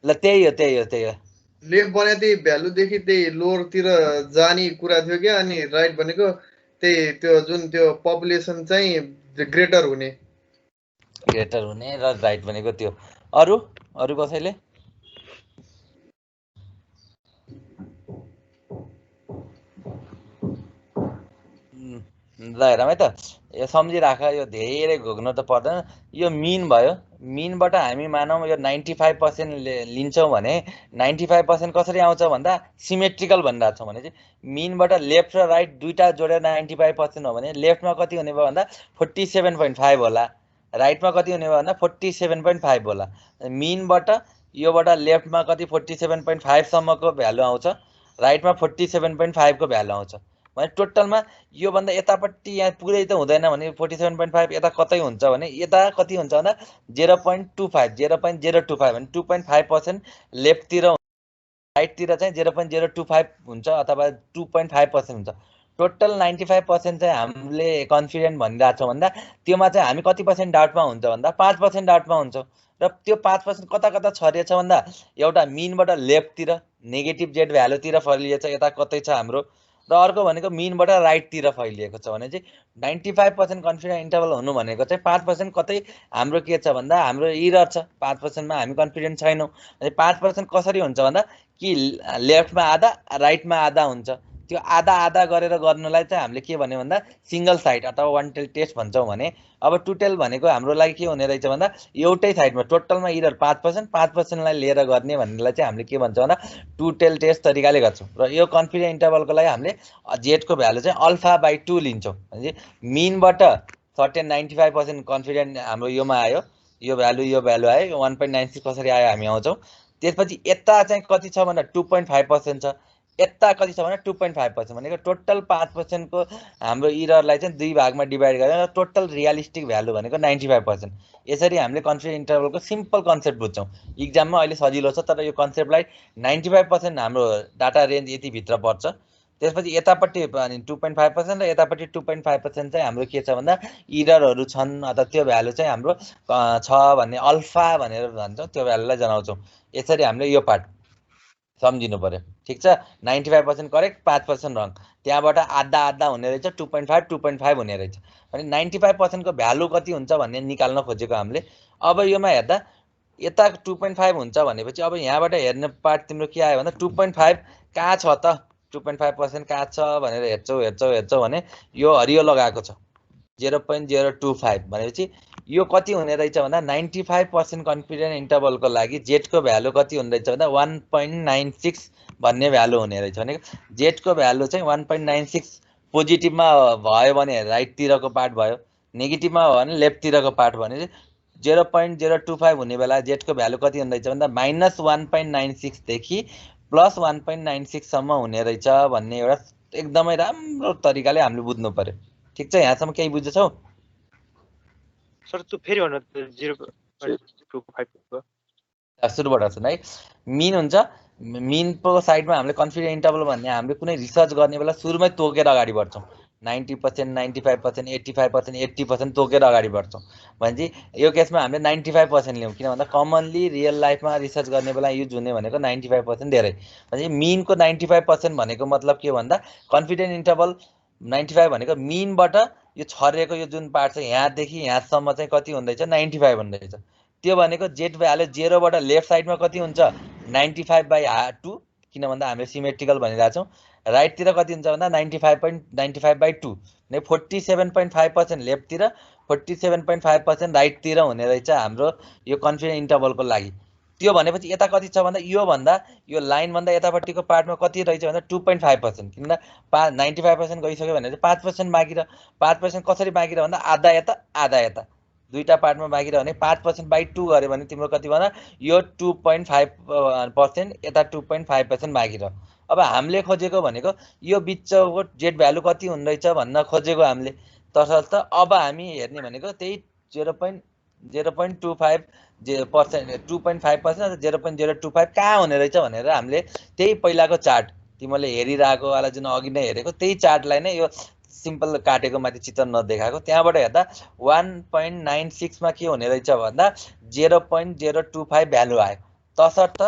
A: ल त्यही हो।
G: लेफ्ट भने त्यही भ्यालुदेखि त्यही लोवरतिर जाने कुरा थियो क्या, अनि राइट भनेको त्यही त्यो जुन त्यो पपुलेसन चाहिँ ग्रेटर हुने
A: र राइट भनेको त्यो। अरू कसैले? ल हेरौँ है त, यो सम्झिराख, यो धेरै घोक्नु त पर्दैन। यो मिन भयो, मिनबाट हामी मानौँ यो 95% लिन्छौँ भने 95% कसरी आउँछ भन्दा सिमेट्रिकल भनिरहेको छौँ भने चाहिँ मिनबाट लेफ्ट र राइट दुईवटा जोडेर 95% हो भने लेफ्टमा कति हुने भयो भन्दा 47.5 होला, राइटमा कति हुने भयो भन्दा 47.5 होला। मिनबाट योबाट लेफ्टमा कति 47.5 सम्मको भ्यालु आउँछ, राइटमा 47.5 को भ्यालु आउँछ भने टोटलमा योभन्दा यतापट्टि यहाँ पुरै त हुँदैन भने 47.5 यता कतै हुन्छ भने यता कति हुन्छ भन्दा 0.25 भने 2.5% लेफ्टतिर, राइटतिर चाहिँ 0.025 हुन्छ अथवा 2.5% हुन्छ। टोटल 95% चाहिँ हामीले कन्फिडेन्ट भनिरहेको छौँ भन्दा त्योमा चाहिँ हामी कति पर्सेन्ट डाउटमा हुन्छ भन्दा 5% डाउटमा हुन्छौँ। र त्यो 5% कता कता छरिएछ भन्दा एउटा मिनबाट लेफ्टतिर नेगेटिभ जेड भ्यालुतिर फैलिएछ, यता कतै छ हाम्रो, र अर्को भनेको मिनबाट राइटतिर फैलिएको छ भने चाहिँ 95% कन्फिडेन्ट इन्टरभल हुनु भनेको चाहिँ 5% कतै हाम्रो के छ भन्दा हाम्रो इरर छ, 5%मा हामी कन्फिडेन्ट छैनौँ। 5% कसरी हुन्छ भन्दा कि लेफ्टमा आधा राइटमा आधा हुन्छ। त्यो आधा आधा गरेर गर्नलाई चाहिँ हामीले के भन्यो भन्दा सिङ्गल साइड अथवा 1 टेल टेस्ट भन्छौँ भने अब 2 टेल भनेको हाम्रो लागि के हुने रहेछ भन्दा एउटै साइडमा टोटलमा इरर 5%लाई लिएर गर्ने भन्नेलाई चाहिँ हामीले के भन्छौँ भन्दा 2 टेल टेस्ट तरिकाले गर्छौँ। र यो कन्फिडेन्ट इन्टरभलको लागि हामीले जेडको भ्यालु चाहिँ अल्फा/2 लिन्छौँ। भने मिनबाट सर्टेन 95% कन्फिडेन्ट हाम्रो योमा आयो, यो भ्यालु आयो, 1.96 कसरी आयो हामी आउँछौँ। त्यसपछि यता चाहिँ कति छ भन्दा 2.5% छ, यता कति छ भने 2.5% भनेको टोटल 5% को हाम्रो इररलाई चाहिँ दुई भागमा डिभाइड गरेर टोटल रियलिस्टिक भ्यालु भनेको 95%। यसरी हामीले कन्फिडेन्ट इन्टरभलको सिम्पल कन्सेप्ट बुझ्छौँ। इक्जाममा अहिले सजिलो छ, तर यो कन्सेप्टलाई 95% हाम्रो डाटा रेन्ज यतिभित्र पर्छ। त्यसपछि यतापट्टि अनि 2.5% र यतापट्टि 2.5% चाहिँ हाम्रो के छ भन्दा इररहरू छन् अथवा त्यो भ्यालु चाहिँ हाम्रो छ भन्ने अल्फा भनेर भन्छौँ, त्यो भ्यालुलाई जनाउँछौँ। यसरी हामीले यो पार्ट सम्झिनु पर्यो। ठिक छ, 95% करेक्ट, 5% रङ, त्यहाँबाट आधा आधा हुने रहेछ, 2.5 हुने रहेछ भने 95% को भ्यालु कति हुन्छ भन्ने निकाल्न खोजेको हामीले। अब योमा हेर्दा यता 2.5 हुन्छ भनेपछि अब यहाँबाट हेर्ने पार्ट तिम्रो के आयो भन्दा 2.5 कहाँ छ त, 2.5% कहाँ छ भनेर हेर्छौ भने यो हरियो लगाएको छ 0.025 भनेपछि यो कति हुने रहेछ भन्दा 95% कन्फिडेन्ट इन्टरभलको लागि जेडको भ्यालु कति हुने रहेछ भन्दा 1.96 भन्ने भ्यालु हुने रहेछ। भनेको जेडको भ्यालु चाहिँ 1.96 पोजिटिभमा भयो भने राइटतिरको पार्ट भयो, नेगेटिभमा भयो भने लेफ्टतिरको पार्ट भने 0.025 हुने बेला जेटको भ्यालु कति हुँदैछ भन्दा -1.96 देखि +1.96 सम्म हुने रहेछ भन्ने एउटा एकदमै राम्रो तरिकाले हामीले बुझ्नु पर्यो। ठिक छ, यहाँसम्म केही बुझ्छौ?
E: सर त्यो फेरि भन्नु 0.25
A: सुरुबाट सुन है। मिन हुन्छ, मिनको साइडमा हामीले कन्फिडेन्स इन्टरभल भन्ने हामीले कुनै रिसर्च गर्ने बेला सुरुमै तोकेर अगाडि बढ्छौँ। 90%, 95%, 85%, 80% तोकेर अगाडि बढ्छौँ। भनेपछि यो केसमा हामीले 95% लियौँ, किन भन्दा कमनली रियल लाइफमा रिसर्च गर्ने बेला युज हुने भनेको 95% धेरै। भनेपछि मिनको 95% भनेको मतलब के हो भन्दा कन्फिडेन्स इन्टरभल 95 भनेको मिनबाट यो छरेको यो जुन पार्ट छ यहाँदेखि यहाँसम्म चाहिँ कति हुँदैछ 95 हुँदैछ। त्यो भनेको जेट भ्यालु 0बाट लेफ्ट साइडमा कति हुन्छ 95/2, किन भन्दा हामीले सिमेट्रिकल भनिरहेको छौँ। राइटतिर कति हुन्छ भन्दा 95.95/2 नै 47.5% लेफ्टतिर 47.5% राइटतिर हुने रहेछ हाम्रो यो कन्फिडेन्स इन्टरभलको लागि। त्यो भनेपछि यता कति छ भन्दा यो भन्दा यो लाइनभन्दा यतापट्टिको पार्टमा कति रहेछ भन्दा 2.5%, किन 95% गइसक्यो भने 5% बाँकी र 5% कसरी बाँकी र भन्दा आधा यता आधा यता दुईटा पार्टमा बाँकी रह्यो भने 5%/2 गऱ्यो भने तिम्रो कति भन्दा यो 2.5% यता 2.5% बाँकी रह्यो। अब हामीले खोजेको भनेको यो बिचको जेट भ्यालु कति हुँदैछ भन्न खोजेको हामीले। तसर्थ अब हामी हेर्ने भनेको त्यही 0.025% 2.5% 0.025 कहाँ हुने रहेछ भनेर हामीले त्यही पहिलाको चार्ट तिमीले हेरिरहेको वाला जुन अघि नै हेरेको त्यही चार्टलाई नै यो सिम्पल काटेको माथि चित्र नदेखाएको त्यहाँबाट हेर्दा 1.96 मा के हुने रहेछ भन्दा 0.025 भ्यालु आयो। तसर्थ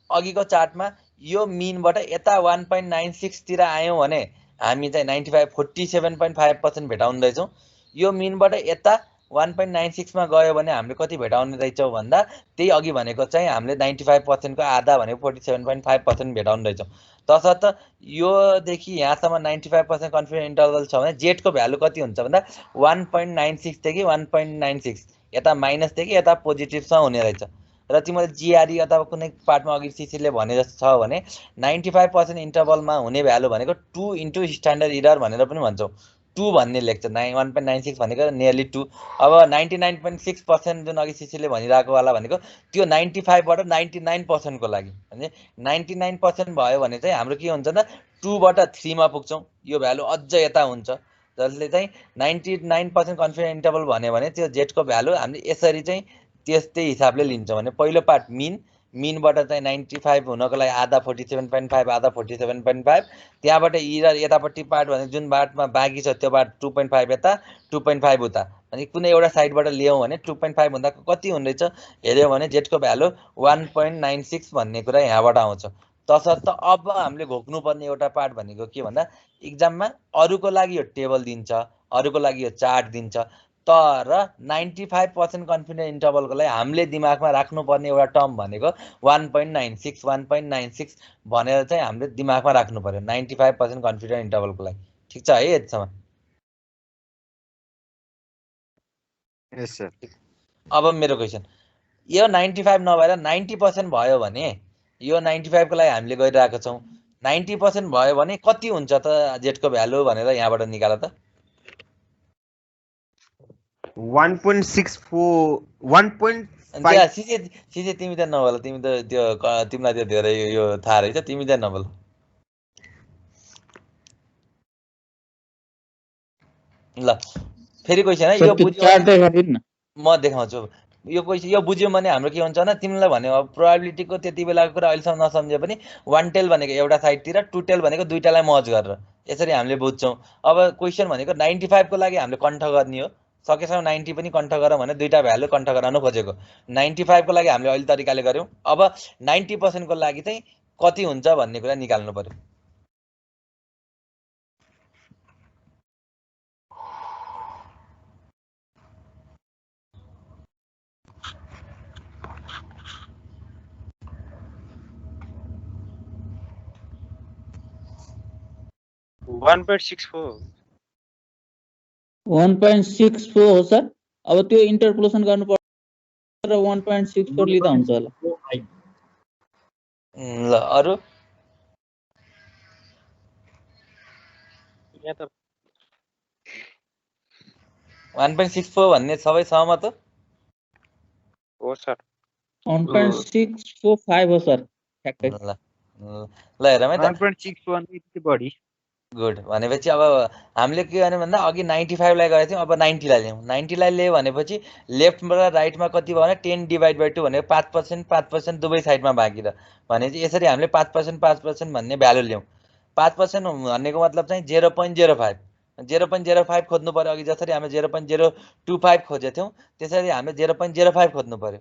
A: अघिको चार्टमा यो मिनबाट यता 1.96 तिर आयौँ भने हामी चाहिँ 47.5% भेटाउँदैछौँ। यो मिनबाट यता 1.96 मा गयो भने हामीले कति भेटाउने रहेछौँ भन्दा त्यही अघि भनेको चाहिँ हामीले 95% को आधा भनेको 47.5% भेटाउने रहेछौँ। तसर्थ योदेखि यहाँसम्म 95% कन्फिडेन्स इन्टरभल छ भने जेटको भ्यालु कति हुन्छ भन्दा 1.96 देखि 1.96 यता माइनसदेखि यता पोजिटिभसम्म हुने रहेछ। र तिमीले जिआरई अथवा कुनै पार्टमा अघि सिसीले भने जस्तो छ भने 95% इन्टरभलमा हुने भ्यालु भनेको 2 इन्टु स्ट्यान्डर्ड इरर भनेर पनि भन्छौँ। 2 भन्ने लेख्छ 1.96 भनेको नियरली 2। अब 99.6% जुन अघि सिसीले भनिरहेको वाला भनेको त्यो 95बाट 99% को लागि भने 99% भयो भने चाहिँ हाम्रो के हुन्छ त 2बाट 3 मा पुग्छौँ। यो भ्यालु अझ यता हुन्छ, जसले चाहिँ 99% कन्फिडेन्स इन्टरभल भन्यो भने त्यो जेटको भ्यालु हामीले यसरी चाहिँ त्यस्तै हिसाबले लिन्छौँ। भने पहिलो पार्ट मिनबाट चाहिँ 95 हुनको लागि आधा 47.5 आधा 47.5, त्यहाँबाट इरर यतापट्टि पार्ट भने जुन पार्टमा बाँकी छ त्यो पार्ट 2.5 यता 2.5 उता अनि कुनै एउटा साइडबाट ल्याउँ भने 2.5 भन्दा कति हुँदैछ हेऱ्यो भने जेटको भ्यालु 1.96 भन्ने कुरा यहाँबाट आउँछ। तसर्थ अब हामीले घोक्नुपर्ने एउटा पार्ट भनेको के भन्दा इक्जाममा अरूको लागि यो टेबल दिन्छ, अरूको लागि यो चार्ट दिन्छ, तर 95% कन्फिडेन्स इन्टरभलको लागि हामीले दिमागमा राख्नुपर्ने एउटा टर्म भनेको 1.96 भनेर चाहिँ हामीले दिमागमा राख्नु पर्यो 95% कन्फिडेन्स इन्टरभलको लागि। ठिक छ है यतिसम्म?
C: यस सर।
A: अब मेरो क्वेसन यो 95 नभएर 90% भयो भने यो 95 को लागि हामीले गरिरहेको छौँ 90% भयो भने कति हुन्छ त जेटको भ्यालु भनेर यहाँबाट निकाल त
H: 1.64 1.5
A: सिधै तिमी त नबोल, तिमी त त्यो तिमीलाई त्यो धेरै यो थाहा रहेछ, तिमी त नबोल। ल फेरि क्वेसन है, यो बुझ्यो म देखाउँछु। यो क्वेसन यो बुझ्यौ भने हाम्रो के हुन्छ भने तिमीलाई भन्यो अब प्रोबेबिलिटीको त्यति बेलाको कुरा अहिलेसम्म नसम्झे पनि 1 टेल भनेको एउटा साइडतिर 2 टेल भनेको दुईटालाई मर्ज गरेर यसरी हामीले बुझ्छौँ। अब क्वेसन भनेको 95 को लागि हामीले कन्ठ गर्ने हो, सकेसम्म 90 पनि कन्ठ गर भने दुईटा भ्यालु कन्ठ गराउनु खोजेको। 95 को लागि हामीले अहिले तरिकाले गर्यौँ। अब 90% को लागि चाहिँ कति हुन्छ भन्ने कुरा निकाल्नु पर्यो।
E: $1.64
D: हो सर। अब त्यो इन्टरपोलेसन गर्नु पर्छ र 1.64 लिँदा हुन्छ होला।
A: ल अरु
E: यहाँ त
A: 1.64 भन्ने सबै सहमत हो?
E: हो सर
D: 1.645 हो सर ठ्याक्कै
A: ल हेरौँ है त
C: 1.61 अलिकति बढी
A: गुड भनेपछि अब हामीले के गर्ने भन्दा अघि 95 लाई गरेको थियौँ अब 90 लाई ल्याउँ 90 लाई ल्यायो भनेपछि लेफ्टबाट राइटमा कति भयो भने 10/2 भनेको 5% 5% दुवै साइडमा बाँकी र भनेपछि यसरी हामीले 5% 5% भन्ने भ्यालु ल्याउँ 5% भनेको मतलब चाहिँ 0.05 0.05 खोज्नु पर्यो अघि जसरी हामीले 0.025 खोजेको थियौँ त्यसरी हामीले 0.05 खोज्नु पर्यो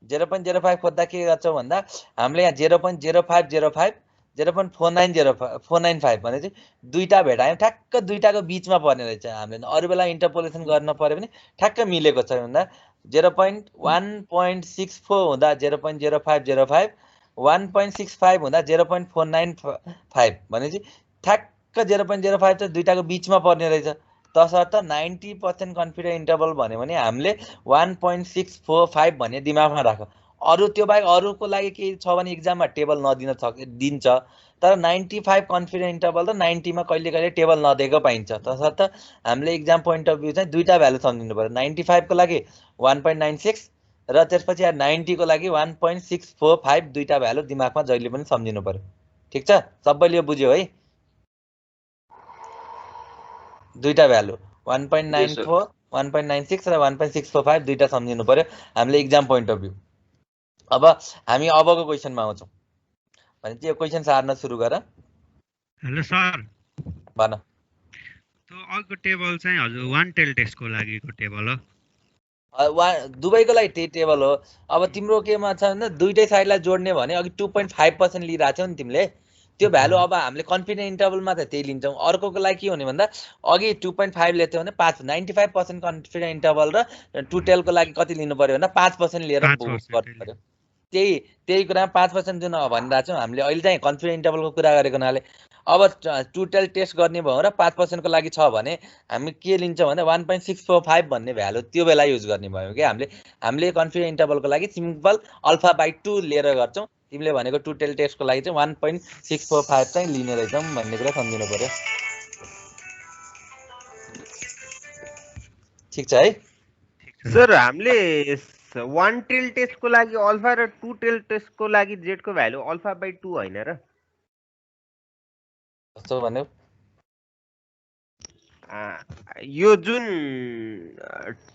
A: 0.05 खोज्दा के गर्छौँ भन्दा हामीले यहाँ 0.0505 0.4905 भने चाहिँ दुईटा भेटायौँ ठ्याक्क दुईटाको बिचमा पर्ने रहेछ हामीले अरू बेला इन्टरपोलेसन गर्न पर्यो भने ठ्याक्क मिलेको छ भन्दा 0.1.64 हुँदा 0.0505 1.65 हुँदा 0.495 भनेपछि ठ्याक्क 0.05 चाहिँ दुईटाको बिचमा पर्ने रहेछ तसर्थ 90% कन्फिडेन्स इन्टरभल भन्यो भने हामीले 1.645 भन्ने दिमागमा राख अरू त्यो बाहेक अरूको लागि के छ भने इक्जाममा टेबल नदिन दिन्छ तर 95 कन्फिडेन्स इन्टरभल र 90 मा कहिले कहिले टेबल नदिएको पाइन्छ तसर्थ हामीले इक्जाम पोइन्ट अफ भ्यू चाहिँ दुईटा भ्यालु सम्झिनु पर्यो 95 को लागि 1.96 र त्यसपछि 90 को लागि 1.645 दुईटा भ्यालु दिमागमा जहिले पनि सम्झिनु पर्यो ठीक छ सबैले यो बुझ्यो है दुईटा भ्यालु 1.94 1.96 र 1.645 दुईटा सम्झिनु पर्यो हामीले इक्जाम पोइन्ट अफ भ्यू अब हामी अबको क्वेशनमा आउँछौँ भनेपछि यो क्वेशन सार्न सुरु गर
I: हेलो सर
A: भन
I: त्यो अघिको टेबल चाहिँ हजुर वान टेल टेस्टको लागिको टेबल
A: हो दुवैको लागि त्यही टेबल हो अब तिम्रो केमा छ भन्दा दुईटै साइडलाई जोड्ने भने अघि 2.5% लिइरहेको थियौ नि तिमीले त्यो भ्यालु अब हामीले कन्फिडेन्स इन्टरभलमा त त्यही लिन्छौँ अर्कोको लागि के हुने भन्दा अघि 2.5 लेथ्यौ भने 95% कन्फिडेन्स इन्टरभल र टुटेलको लागि कति लिनु पर्यो भन्दा 5% लिएर गर्नु पर्यो त्यही कुरामा 5% जुन भनिरहेको छौँ हामीले अहिले चाहिँ कन्फिडेन्स इन्टरभलको कुरा गरेको हुनाले अब टुटेल टेस्ट गर्ने भयो र 5% को लागि छ भने हामी के लिन्छौँ भने 1.645 भन्ने भ्यालु त्यो बेला युज गर्ने भयो कि हामीले कन्फिडेन्स इन्टरभलको लागि सिम्पल α/2 लिएर गर्छौँ तिमीले भनेको टुटेल टेस्टको लागि चाहिँ 1.645 चाहिँ लिने रहेछौँ भन्ने कुरा सम्झिनु पर्यो ठीक छ है
H: सर हामीले वान टेल टेस्टको लागि अल्फा र टु टेल टेस्टको लागि जेडको भ्यालु α/2 होइन र
A: कस्तो भन्यो
H: यो जुन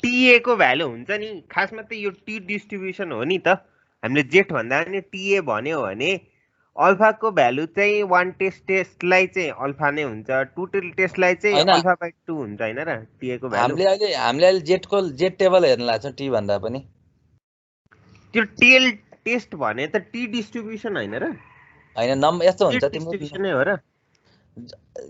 H: टीए को भ्यालु हुन्छ नि खासमा त यो टी डिस्ट्रिब्युसन हो नि त हामीले जेड भन्दा पनि टीए भन्यो भने अल्फाको भ्यालु चाहिँ वान टेस्टलाई चाहिँ अल्फा नै हुन्छ टु टेल टेस्टलाई चाहिँ α/2 हुन्छ हैन र टीए को भ्यालु
A: हामीले अहिले जेड टेबल हेर्न लाग्छौँ टी भन्दा पनि
H: त्यो टेल टेस्ट भने त टी डिस्ट्रिब्युसन हैन र
A: हैन नम्बर यस्तो हुन्छ
H: डिस्ट्रिब्युसन नै हो र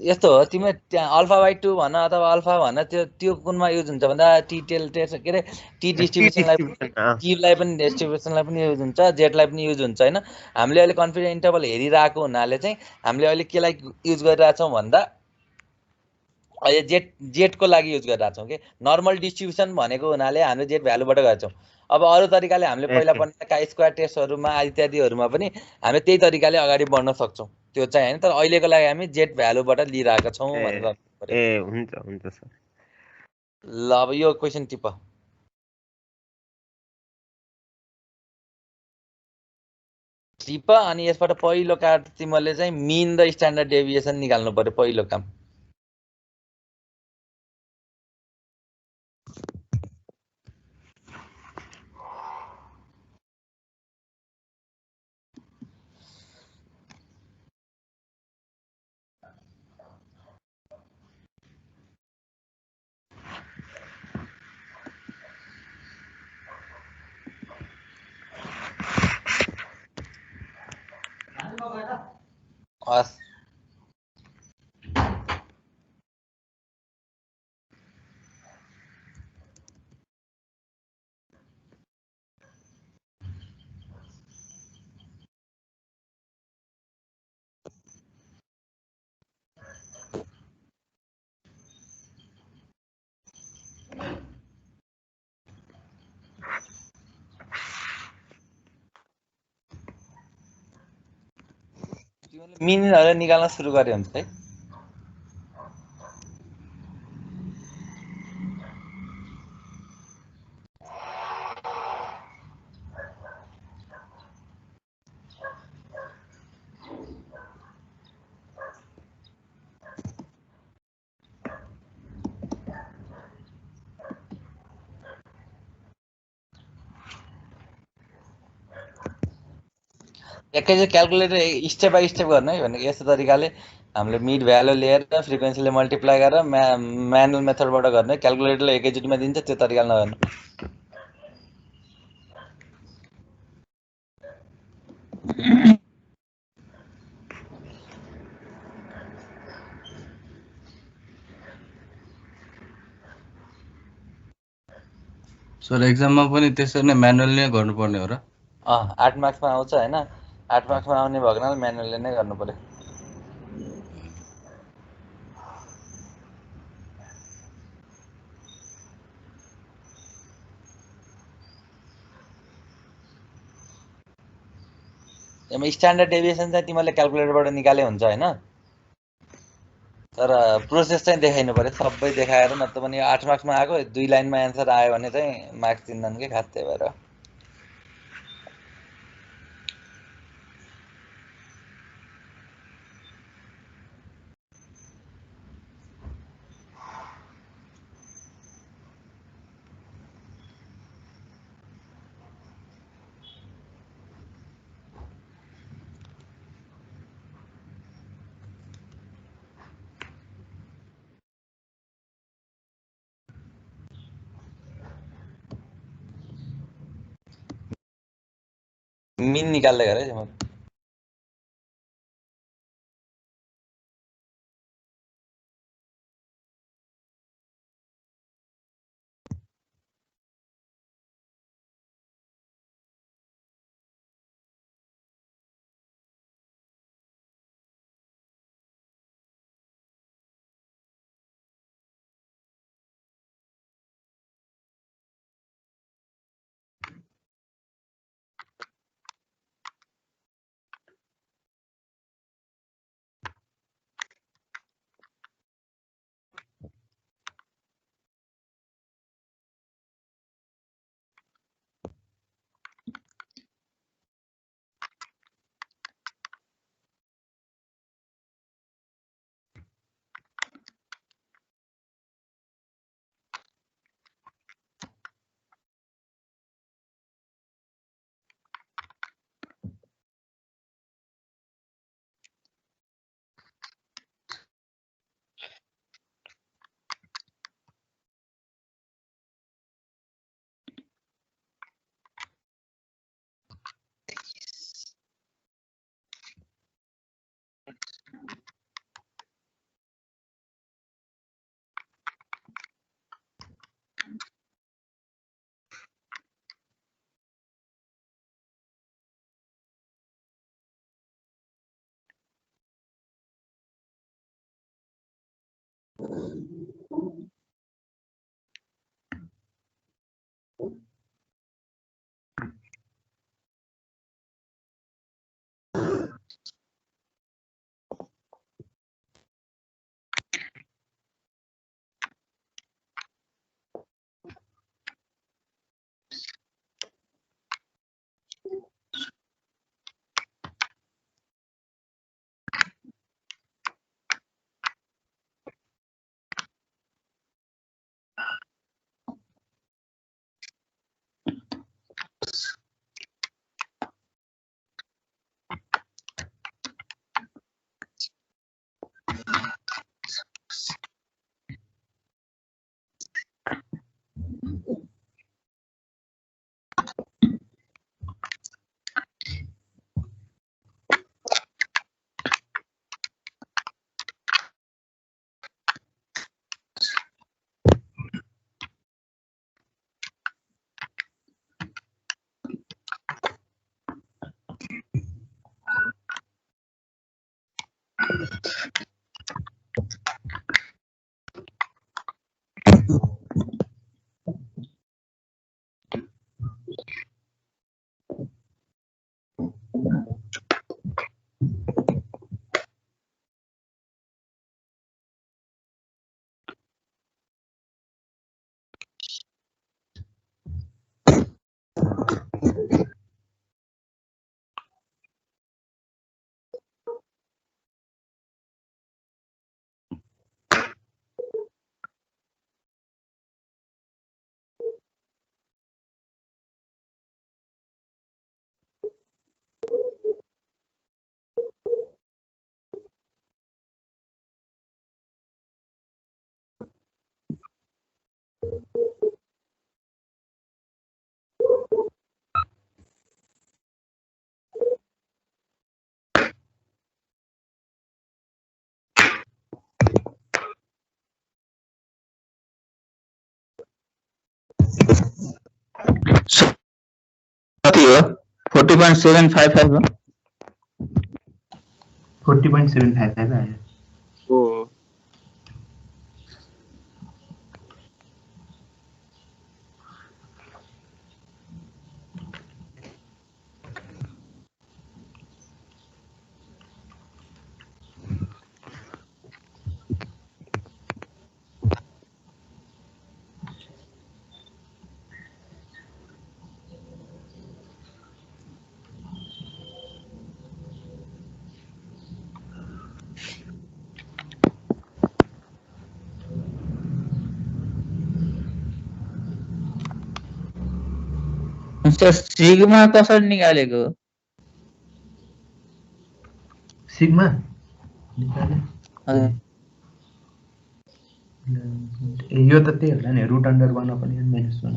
A: यस्तो हो तिमी α/2 भन अथवा अल्फा भन त्यो कुनमा युज हुन्छ भन्दा टी टेल टेस्ट के अरे टी डिस्ट्रिब्युसनलाई पनि डिस्ट्रिब्युसनलाई पनि युज हुन्छ जेडलाई पनि युज हुन्छ हैन हामीले अहिले कन्फिडेन्स इन्टरभल हेरिरहेको हुनाले चाहिँ हामीले अहिले केलाई युज गरिरहेछौँ भन्दा अहिले जेडको लागि युज गरिरहेछौँ कि नर्मल डिस्ट्रिब्युसन भनेको हुनाले हामीले जेड भ्यालुबाट गर्छौँ अब अरू तरिकाले हामीले पहिला पढ्ने का स्क्वायर टेस्टहरूमा इत्यादिहरूमा पनि हामी त्यही तरिकाले अगाडि बढ्न सक्छौँ त्यो चाहिँ हैन तर अहिलेको लागि हामी जेड भ्यालुबाट लिइरहेका छौँ भनेर
H: ए हुन्छ सर
A: ल अब यो क्वेशन टिप अनि यसबाट पहिलो कार्ड तिमीले चाहिँ मिन र स्ट्यान्डर्ड डेभिएसन निकाल्नु पर्यो पहिलो काम हस् मिनहरू निकाल्न सुरु गरे हुन्छ है एकैचोटि क्यालकुलेटर स्टेप बाई स्टेप गर्नु है भनेको यस्तो तरिकाले हामीले मिड भ्यालु लिएर फ्रिक्वेन्सीले मल्टिप्लाई गरेर म्यानुअल मेथडबाट गर्नु है क्यालकुलेटरले एकैचोटिमा दिन्छ त्यो तरिकाले नगर्नु
J: सर एक्जाममा पनि त्यसरी नै म्यानुअली नै गर्नुपर्ने हो र
A: 8 मार्क्समा आउँछ होइन 8 मार्क्समा आउने भएको हुनाले म्यानुअलले नै गर्नु पर्यो यसमा स्ट्यान्डर्ड डेभिएसन चाहिँ तिमीले क्यालकुलेटरबाट निकाले हुन्छ होइन तर प्रोसेस चाहिँ देखाइनु पर्यो सबै देखाएर नत्र पनि 8 मार्क्समा आएको 2 लाइनमा एन्सर आयो भने चाहिँ मार्क्स दिँदैन के खास त्यही भएर मिन निकाल्दै गर है तिम्रो
D: कति हो 40.755 हो
K: 40.755 आयो
E: हो
D: सर सिग्मा कसरी निकालेको
K: सिग्मा निकाले यो त त्यही होला नि √1/(n-1) हो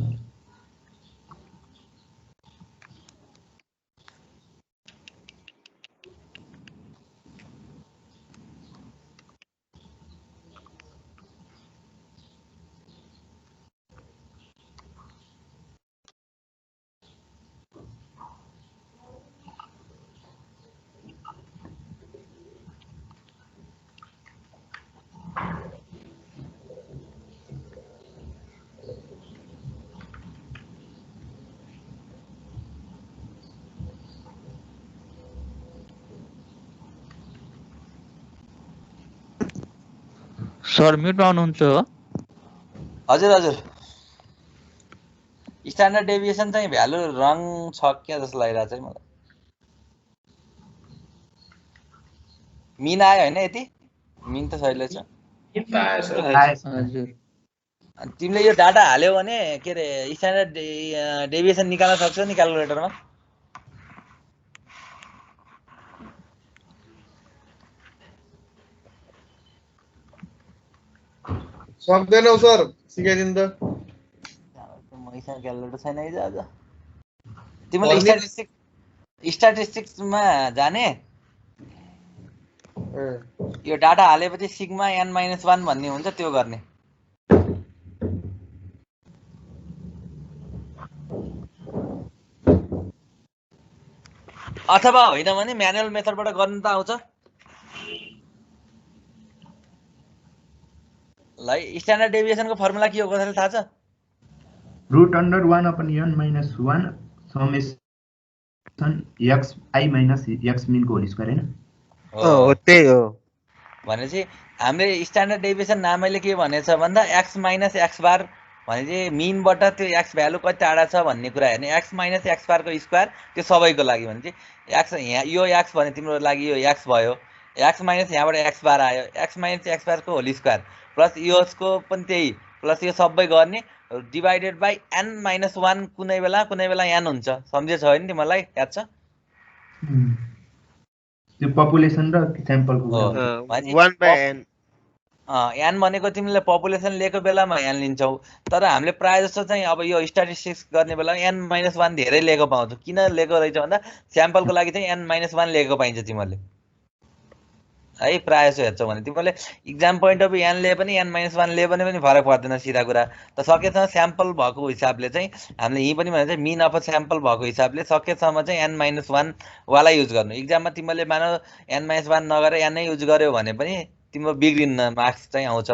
D: सर म्युटमा आउनुहुन्छ हो
A: हजुर हजुर स्ट्यान्डर्ड डेभिएसन चाहिँ भ्यालु रङ छ क्या जस्तो लागिरहेको छ मलाई मिन आयो होइन यति मिन त सहिलो छ
D: हजुर
A: तिमीले यो डाटा हाल्यौ भने के अरे स्ट्यान्डर्ड डेभिएसन निकाल्न सक्छौ नि क्याल्कुलेटरमा
G: सक्दैनौ सर सिकाइदिनु त
A: मसँग क्याल्कुलेटर छैन है आज तिमीले स्ट्याटिस्टिक्समा जाने यो डाटा हालेपछि सिग्मा n-1 भन्ने हुन्छ त्यो गर्ने अथवा होइन भने म्यानुअल मेथडबाट गर्नु त आउँछ ल स्ट्यान्डर्ड डेभिएसनको फर्मुला के हो कसैलाई थाहा छ
K: √1/(n-1) summation xi - x min को होल स्क्वायर हैन
H: हो त्यही हो
A: भनेपछि हामीले स्ट्यान्डर्ड डेभिएसन नामैले के भनेछ भन्दा x - x बार भनेपछि मिनबाट त्यो x भ्यालु कति टाढा छ भन्ने कुरा हेर्ने x - x बार को स्क्वायर त्यो सबैको लागि भनेपछि x यहाँ यो x भने तिम्रो लागि यो x भयो x माइनस यहाँबाट x बार आयो x - x बार को होल स्क्वायर प्लस यसको पनि त्यही प्लस यो सबै गर्ने डिवाइडेड बाइ n-1 कुनै बेला n हुन्छ सम्झेछ हैन तिमीलाई याद छ
K: त्यो पपुलेसन र स्याम्पलको
H: 1/n
A: n भनेको तिमीले पपुलेसन लिएको बेलामा n लिन्छौ तर हामीले प्राय जस्तो चाहिँ अब यो स्ट्याटिस्टिक्स गर्ने बेला n-1 धेरै लिएको पाउँछौ किन लिएको रहेछ भन्दा स्याम्पलको लागि चाहिँ n-1 लिएको पाइन्छ तिमीले है प्राय जसो हेर्छौ भने तिमीले exam point of view n ले पनि n-1 ले पनि फरक पर्दैन सिधा कुरा त सकेसम्म स्याम्पल भएको हिसाबले चाहिँ हामीले यही पनि भने चाहिँ मिन अफ स्याम्पल भएको हिसाबले सकेसम्म चाहिँ n-1 वाला युज गर्नु एक्जाममा तिमीले मानौ n-1 नगरेर n नै युज गर्यो भने पनि तिम्रो बिग्रिन्न मार्क्स चाहिँ आउँछ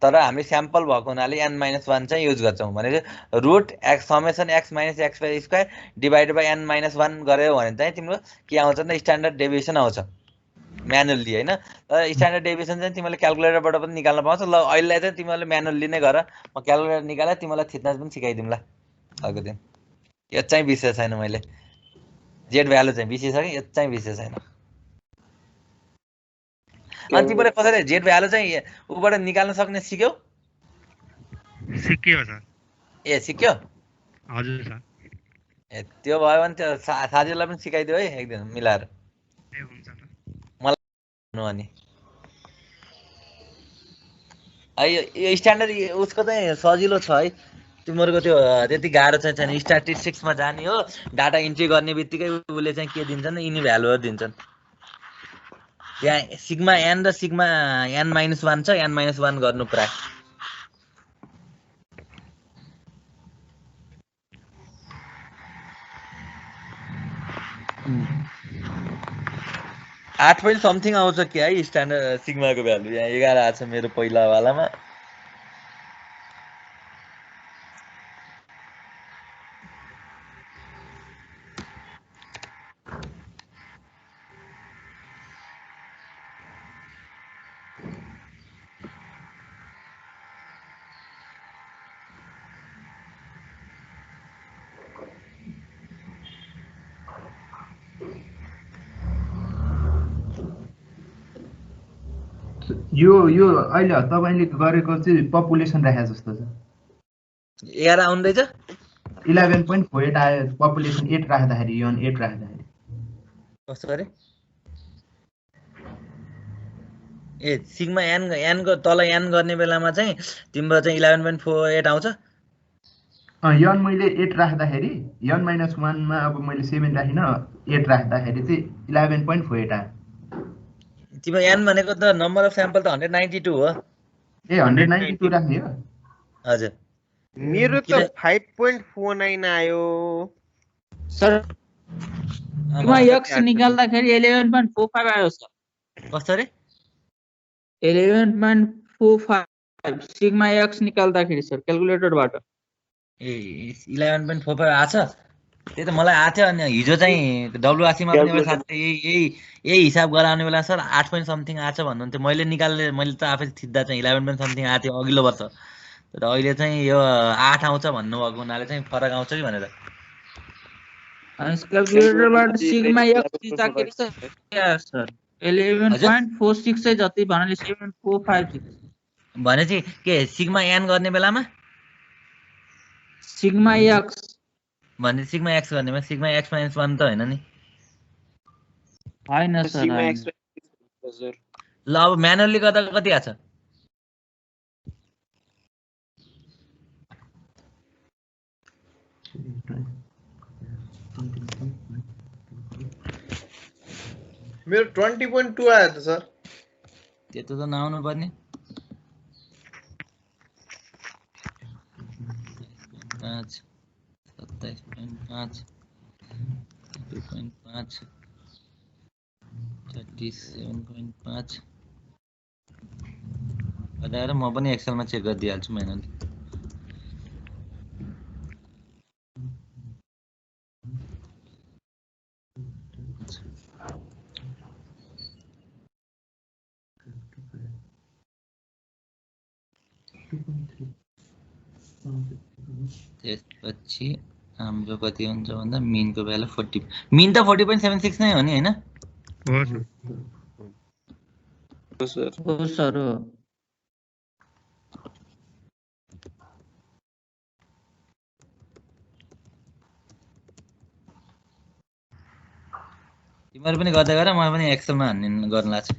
A: तर हामीले स्याम्पल भएको हुनाले n-1 चाहिँ युज गर्छौँ भने summation x - x square divided by n-1 गर्यो भने चाहिँ तिम्रो के आउँछ त स्ट्यान्डर्ड डेभिएसन आउँछ म्यानुअली हैन तर स्ट्यान्डर्ड डेभिएसन चाहिँ तिमीले क्याल्कुलेटरबाट पनि निकाल्न पाउँछ ल अहिले चाहिँ तिमीले म्यानुअली नै गर म क्याल्कुलेटर निकाले तिमीलाई थिच्न पनि सिकाइदिउँला अर्को दिन यो चाहिँ विषय छैन मैले जेड भ्यालु चाहिँ बिर्सिसकेँ यो चाहिँ विषय छैन अनि तिमीले कसरी जेड भ्यालु चाहिँ उबाट निकाल्न सक्ने सिक्यौ
I: सिक्यो सर
A: ए सिक्यो
I: हजुर सर
A: ए त्यो भयो भने त्यो साथीलाई पनि सिकाइदियो है एक दिन मिलाएर
I: ए हुन्छ सर
A: अनि यो स्ट्यान्डर्ड उसको चाहिँ सजिलो छ है तिमीहरूको त्यो त्यति गाह्रो चाहिँ छैन स्ट्याटिस्टिक्समा जाने हो डाटा इन्ट्री गर्ने बित्तिकै उसले चाहिँ के दिन्छन् यिनी भ्यालुहरू दिन्छन् त्यहाँ सिग्मा n र सिग्मा n-1 छ n-1 गर्नु प्राय 8 point समथिङ आउँछ क्या है स्ट्यान्डर्ड सिग्माको भ्यालु यहाँ 11 आछ मेरो पहिला वालामा
K: यो अहिले तपाईले गरेको चाहिँ पपुलेसन राखे जस्तो छ
A: 11 आउँदैछ
K: 11.48 आयो पपुलेसन 8 राख्दाखेरि यन 8 राख्दाखेरि
A: कस्तो गरे ए सिग्मा n को तल n गर्ने बेलामा चाहिँ तिम्रो चाहिँ 11.48 आउँछ
K: यन मैले 8 राख्दाखेरि यन -1 मा अब मैले 7 राखिन 8 राख्दाखेरि चाहिँ 11.48 आयो
A: तिम्रो n भनेको त नम्बर अफ स्याम्पल त 192 हो
K: ए 192 राख्ने हो
A: हजुर
H: मेरो त 5.49 आयो
D: सर सिग्मा x निकाल्दाखेरि 11.45 आयो सर
A: कस्तो रे
D: 11.45 सिग्मा x निकाल्दाखेरि सर क्याल्कुलेटरबाट
A: ए 11.45 आछ त्यही त मलाई आथ्यो अनि हिजो चाहिँ WRC मा पनि साथै यही हिसाब गराउने बेला सर 8 point समथिङ आछ भन्नुहुन्थ्यो मैले निकाल्ने मैले त आफै थिच्दा चाहिँ 11 point समथिङ आथ्यो अघिल्लो वर्ष तर अहिले चाहिँ यो 8 आउँछ भन्नुभएको हुनाले चाहिँ फरक आउँछ कि भनेर
D: क्याल्कुलेटरबाट सिग्मा x दिँदाखेरि सर 11.46 चाहिँ जति भन्नाले 7.456
A: भनेपछि के सिग्मा n गर्ने बेलामा
D: सिग्मा x
A: भने सिग्मा x गर्नेमा सिग्मा x - 1 त हैन नि
D: हैन सर
A: ल अब म्यानुअली गर्दा कति आछ
G: मेरो 20.2 आयो त सर
A: त्यस्तो त नआउनु पर्ने 5 27.5 2.5 37.5 बताएर म पनि एक्सेलमा चेक गरिदिइहाल्छु म्यानुअली त्यसपछि हाम्रो कति हुन्छ भन्दा मिनको भ्यालु 40 मिन त 40.76 नै हो नि हैन
J: हो सर
D: हो सर हो
A: तिमीहरु पनि गर्दै गर म पनि एक्सेलमा हान्ने गर्न लाग्छ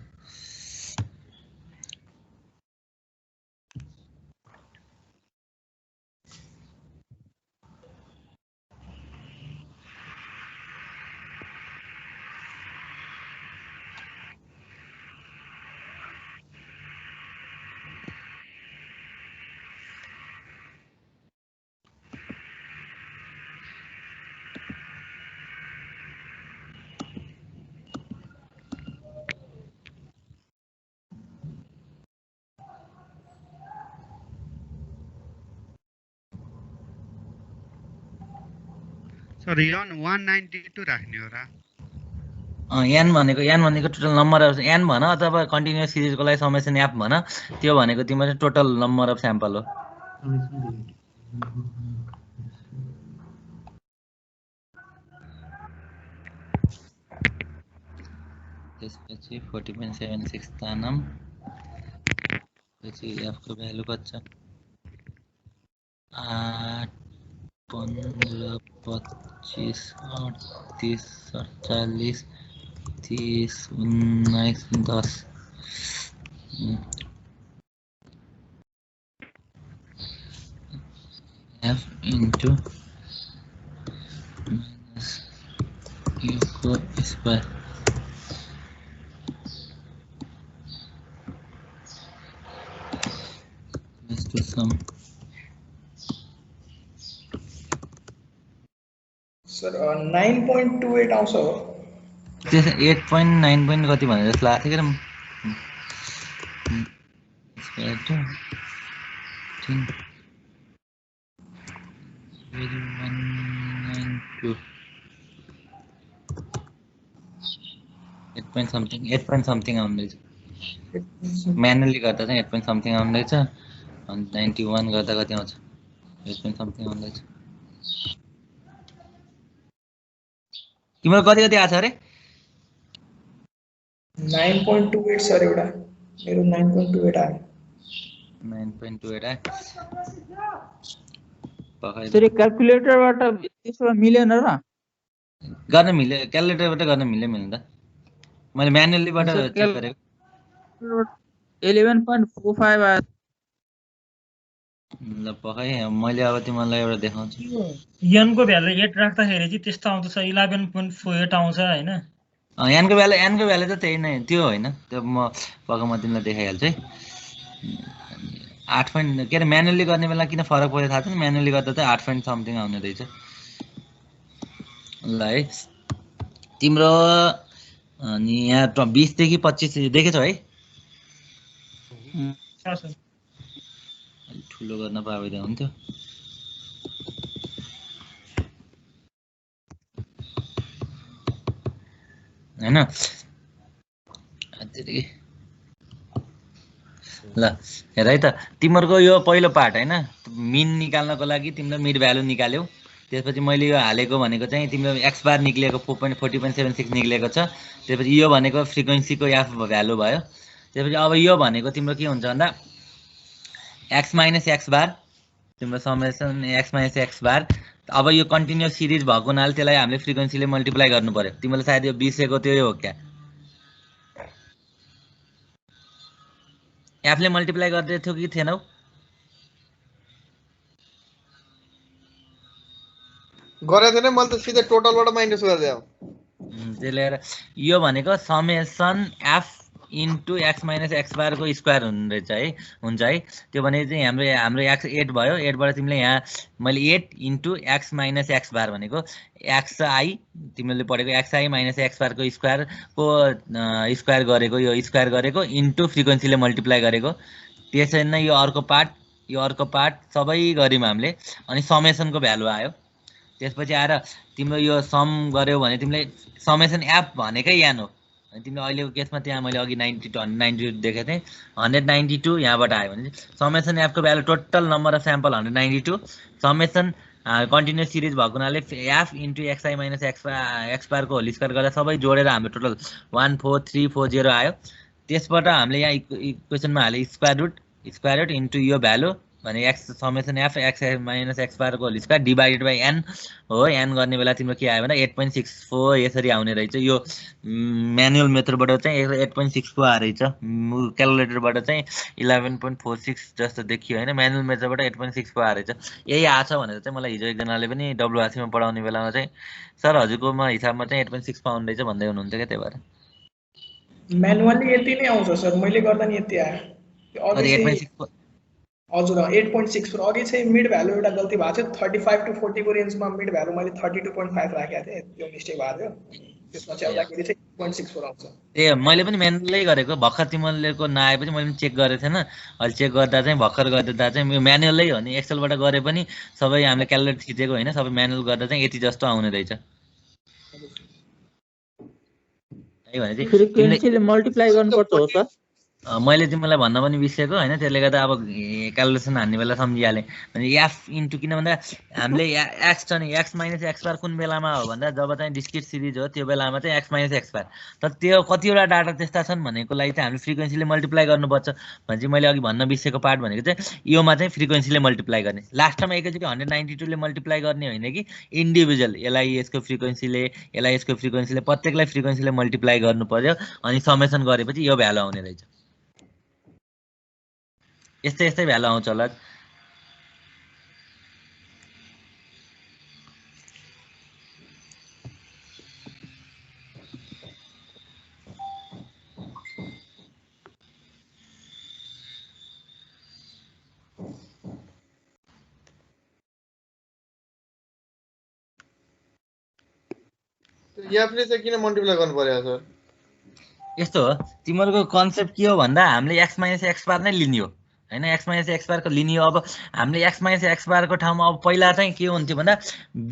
I: सर यन 192 राख्ने हो र
A: n भनेको टोटल नम्बर अफ n भन अथवा कन्टिन्युअस सिरिजको लागि समेसन एफ भन त्यो भनेको तिम्रो चाहिँ टोटल नम्बर अफ स्याम्पल हो त्यसपछि 40.76 तानम त्यसपछि f को भ्यालु कति छ 8 15 25 38 47 30 19 10 f into minus u को square let's do some
L: sir 9.28 आउँछ हो
A: त्यो 8.9 point कति भने जस्तो लाग्थ्यो के एट पोइन्ट समथिङ आउँदैछ म्यानुअली गर्दा चाहिँ 8 point समथिङ आउँदैछ अनि 91 गर्दा कति आउँछ 8 point समथिङ आउँदैछ तिम्रो कति आछ अरे
L: 9.28 सर एउटा मेरो 9.28 आयो
A: 9.28 आयो
D: सर क्याल्कुलेटरबाट त्यसो मिलेन र
A: गर्न मिल्यो क्याल्कुलेटरबाट गर्न मिल्दैन त मैले म्यानुअलीबाट चेक गरेको
D: 11.45 आयो
A: ल पखाइ मैले अब तिमीलाई एउटा देखाउँछु
F: यनको भ्यालु 8 राख्दाखेरि चाहिँ त्यस्तो आउँछ 11.48 आउँछ हैन
A: यानको भ्यालु त त्यही नै त्यो होइन त्यो म तिमीलाई देखाइहाल्छु है 8 point के अरे म्यानुअली गर्ने बेला किन फरक पर्यो थाहा छैन म्यानुअली गर्दा चाहिँ 8 point समथिङ आउने रहेछ ल है तिम्रो अनि यहाँ 20 देखि 25 देखेछौ है ठुलो गर्न पाए हुन्थ्यो हैन ल हेर है त तिम्रो यो पहिलो पार्ट हैन मिन निकाल्नको लागि तिम्रो मिड भ्यालु निकाल्यौ त्यसपछि मैले यो हालेको भनेको चाहिँ तिम्रो एक्स बार निक्लेको 4.40.76 निक्लेको छ त्यसपछि यो भनेको फ्रिक्वेन्सीको एफ भ्यालु भयो त्यसपछि अब यो भनेको तिम्रो के हुन्छ भन्दा एक्स माइनस एक्स बार तिम्रो समेसन एक्स माइनस एक्स बार अब यो कन्टिन्युअस सिरिज भएको हुनाले त्यसलाई हामीले फ्रिक्वेन्सीले मल्टिप्लाई गर्नु पर्यो तिमीले सायद यो बिर्सेको त्यो हो क्या एफले मल्टिप्लाई गर्दै थियो कि थिएनौ
G: गरेको थिएन मैले त सिधै टोटलबाट माइनस गरिदिए
A: त्यसले यो भनेको summation F into X minus X बारको स्क्वायर हुन्छ है त्यो भने चाहिँ हाम्रो एक्स 8 भयो 8 बाट तिमीले यहाँ मैले 8 into X minus X bar भनेको एक्स आई तिमीले पढेको एक्स आई माइनस एक्स बारको स्क्वायर गरेको यो स्क्वायर गरेको इन्टु फ्रिक्वेन्सीले मल्टिप्लाई गरेको त्यसरी नै यो अर्को पार्ट सबै गऱ्यौँ हामीले अनि समेसनको भ्यालु आयो त्यसपछि आएर तिम्रो यो सम गर्यौ भने तिमीले समेसन एफ भनेकै यान हो अनि तिमीले अहिलेको केसमा त्यहाँ मैले अघि 92 देखेको थिएँ 192 यहाँबाट आयो भने समेसन एफको value total number of sample 192 summation continuous series भएको हुनाले F into X I minus X बारको होल स्क्वायर गर्दा सबै जोडेर हाम्रो टोटल 14340 आयो त्यसबाट हामीले यहाँ इक्वेसनमा हाले स्क्वायर रुट इन्टु यो भ्यालु भने X summation F X minus X बारको whole square divided by N हो एन गर्ने बेला तिम्रो के आयो भने 8.64 यसरी आउने रहेछ यो म्यानुअल मेथडबाट चाहिँ 8.64 आएर रहेछ क्यालकुलेटरबाट चाहिँ 11.46 जस्तो देखियो होइन म्यानुअल मेथडबाट 8.64 आएर रहेछ यही आछ भनेर चाहिँ मलाई हिजो एकजनाले पनि डब्लुआरसीमा पढाउने बेलामा चाहिँ सर हजुरकोमा हिसाबमा चाहिँ 8.6 पाउन्ड रहेछ भन्दै हुनुहुन्थ्यो क्या त्यही भएर
L: म्यानुअली यति नै आउँछ सर मैले गर्दा नि यति आयो हजुर 8.6 पर अघि चाहिँ मिड भ्यालु एउटा गल्ती भएको थियो 35 to 40 को रेन्जमा मिड भ्यालु मैले 32.5 राखेको थिएँ त्यो मिस्टेक भएको थियो त्यसपछि आउँदाखेरि चाहिँ 8.64 आउँछ
A: ए मैले पनि म्यानुअलै गरेको भर्खर तिमीलेको नआएपछि मैले पनि चेक गरेको थिएन अहिले चेक गर्दा चाहिँ भर्खर गर्दा चाहिँ यो म्यानुअलै हो नि एक्सेलबाट गरे पनि सबै हामीले क्यालकुलेटर खिचेको होइन सबै म्यानुअल गर्दा चाहिँ यति जस्तो आउने रहेछ
D: फ्रिक्वेन्सीले मल्टिप्लाई गर्नुपर्छ हो सर
A: मैले तिमीलाई भन्न पनि बिर्सेको होइन त्यसले गर्दा अब क्यालकुलेसन हान्ने बेला सम्झिहालेँ भने एफ इन्टु किन भन्दा हामीले एक्स छ नि एक्स माइनस एक्स बार कुन बेलामा हो भन्दा जब चाहिँ डिस्क्रिट सिरिज हो त्यो बेलामा चाहिँ एक्स माइनस एक्स बार तर त्यो कतिवटा डाटा त्यस्ता छन् भनेको लागि चाहिँ हामीले फ्रिक्वेन्सीले मल्टिप्लाई गर्नुपर्छ भने चाहिँ मैले अघि भन्न बिर्सेको पार्ट भनेको चाहिँ योमा चाहिँ फ्रिक्वेन्सीले मल्टिप्लाई गर्ने लास्टमा एकैचोटि 192 ले मल्टिप्लाई गर्ने होइन कि इन्डिभिजुअल यसलाई यसको फ्रिक्वेन्सीले प्रत्येकलाई फ्रिक्वेन्सीले मल्टिप्लाई गर्नु पर्यो अनि समेसन गरेपछि यो भ्यालु आउने रहेछ यस्तै भ्यालु आउँछ होला
G: एफले चाहिँ किन मल्टिप्लाई गर्नु पर्यो सर?
A: यस्तो हो, तिमीहरूको कन्सेप्ट के हो भन्दा हामीले x माइनस x बार नै लिने हो हैन, x माइनस x बारको लिने हो। अब हामीले x माइनस x बारको ठाउँमा अब पहिला चाहिँ के हुन्थ्यो भन्दा